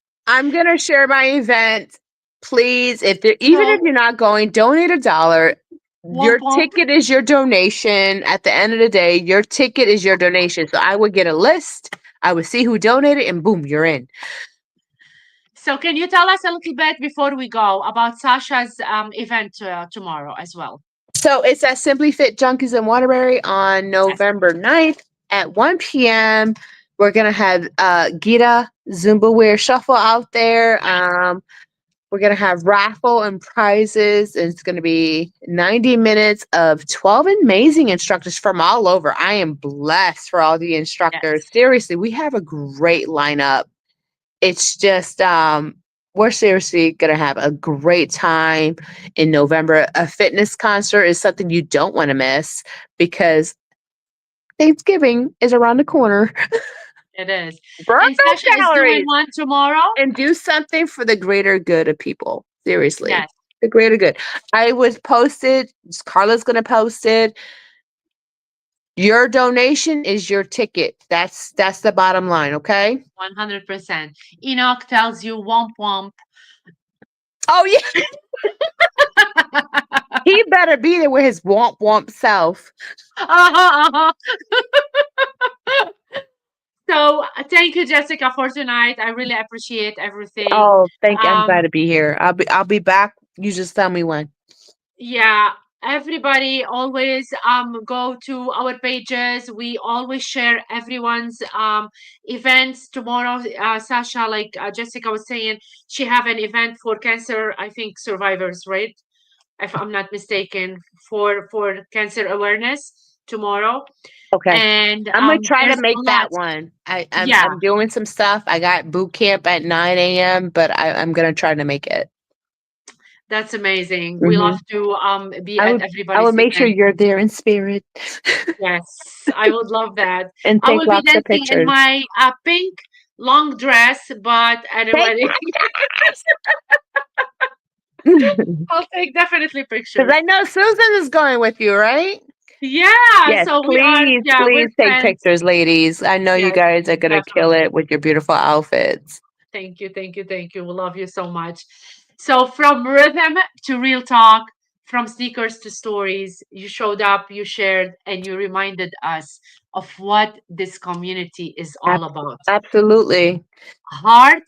gonna share my event. Please, even if So, you're not going, donate $1. Your womp womp. ticket is your donation. At the end of the day, your ticket is your donation. So I would get a list. I would see who donated, and boom, you're in. So, can you tell us a little bit before we go about Sasha's event tomorrow as well? So it's at Simply Fit Junkies in Waterbury on Yes. November 9th at 1 p.m. We're gonna have Gita Zumba Wear Shuffle out there. We're going to have raffle and prizes. And it's going to be 90 minutes of 12 amazing instructors from all over. I am blessed for all the instructors. Yes. Seriously, we have a great lineup. It's just, we're seriously going to have a great time in November. A fitness concert is something you don't want to miss because Thanksgiving is around the corner. It is. Burn And those Sasha is doing calories one tomorrow. and do something for the greater good of people. Seriously, Yes. the greater good. I was posted. Carla's gonna post it. Your donation is your ticket. That's the bottom line. Okay. 100%. Enoch tells you womp womp. Oh yeah. He better be there with his womp womp self. Uh-huh, uh-huh. So thank you, Jessica, for tonight. I really appreciate everything. Oh, thank you. I'm glad Um, to be here. I'll be back. You just tell me when. yeah, everybody always go to our pages. We always share everyone's events tomorrow. Sasha, like Jessica was saying, she have an event for cancer, I think survivors, right? If I'm not mistaken, for cancer awareness tomorrow. Okay. And I'm gonna try to there's make a lot. that one. I'm Yeah, I'm doing some stuff. I got boot camp at 9 a.m., but I'm gonna try to make it. that's amazing. We Hmm love to be I at would I everybody's would make sure event. you're there in spirit. Yes, I would love that. And I take will be lots of dancing in pictures. my pink long dress, but at a Take wedding. because I'll take definitely pictures. I know Susan is going with you, right? Yeah, Yes, so we are, please, yeah, we're please take friends. pictures, ladies. I know you Yes, guys are gonna kill definitely. it with your beautiful outfits. Thank you, thank you, thank you. We love you so much. So from rhythm to real talk, from sneakers to stories, you showed up, you shared, and you reminded us of what this community is all Ab- about. Absolutely. Heart,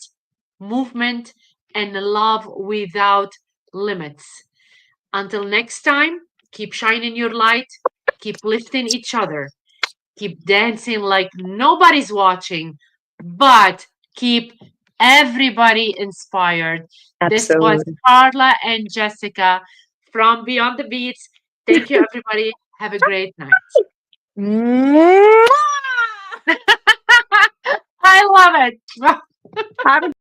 movement, and love without limits. Until next time, keep shining your light, keep lifting each other, keep dancing like nobody's watching, but keep everybody inspired. This was Absolutely. Carla and Jessica from Beyond the BeatZ. Thank you, everybody. Have a great night. Mwah! I love it. Have a